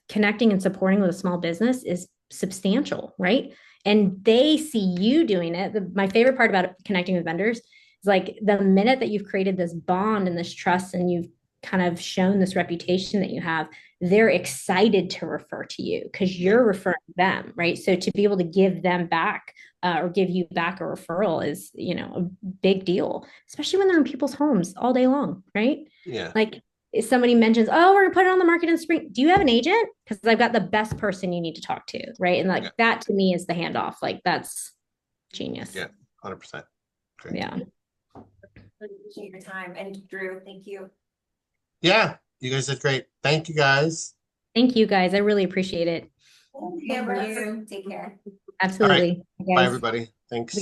connecting and supporting with a small business is substantial, right? And they see you doing it. My favorite part about connecting with vendors is like the minute that you've created this bond and this trust and you've kind of shown this reputation that you have, they're excited to refer to you because you're referring them, right? So to be able to give them back or give you back a referral is, a big deal, especially when they're in people's homes all day long, right? Yeah. Like if somebody mentions, oh, we're gonna put it on the market in spring. Do you have an agent? Because I've got the best person you need to talk to, right? And like that to me is the handoff. Like that's genius. Yeah, 100%. Great. Yeah. Appreciate your time. And Drew, thank you. Yeah, you guys did great. Thank you guys. Thank you guys. I really appreciate it. Thank you. Take care. Absolutely. Bye, Guys. everybody. Thanks. Have a good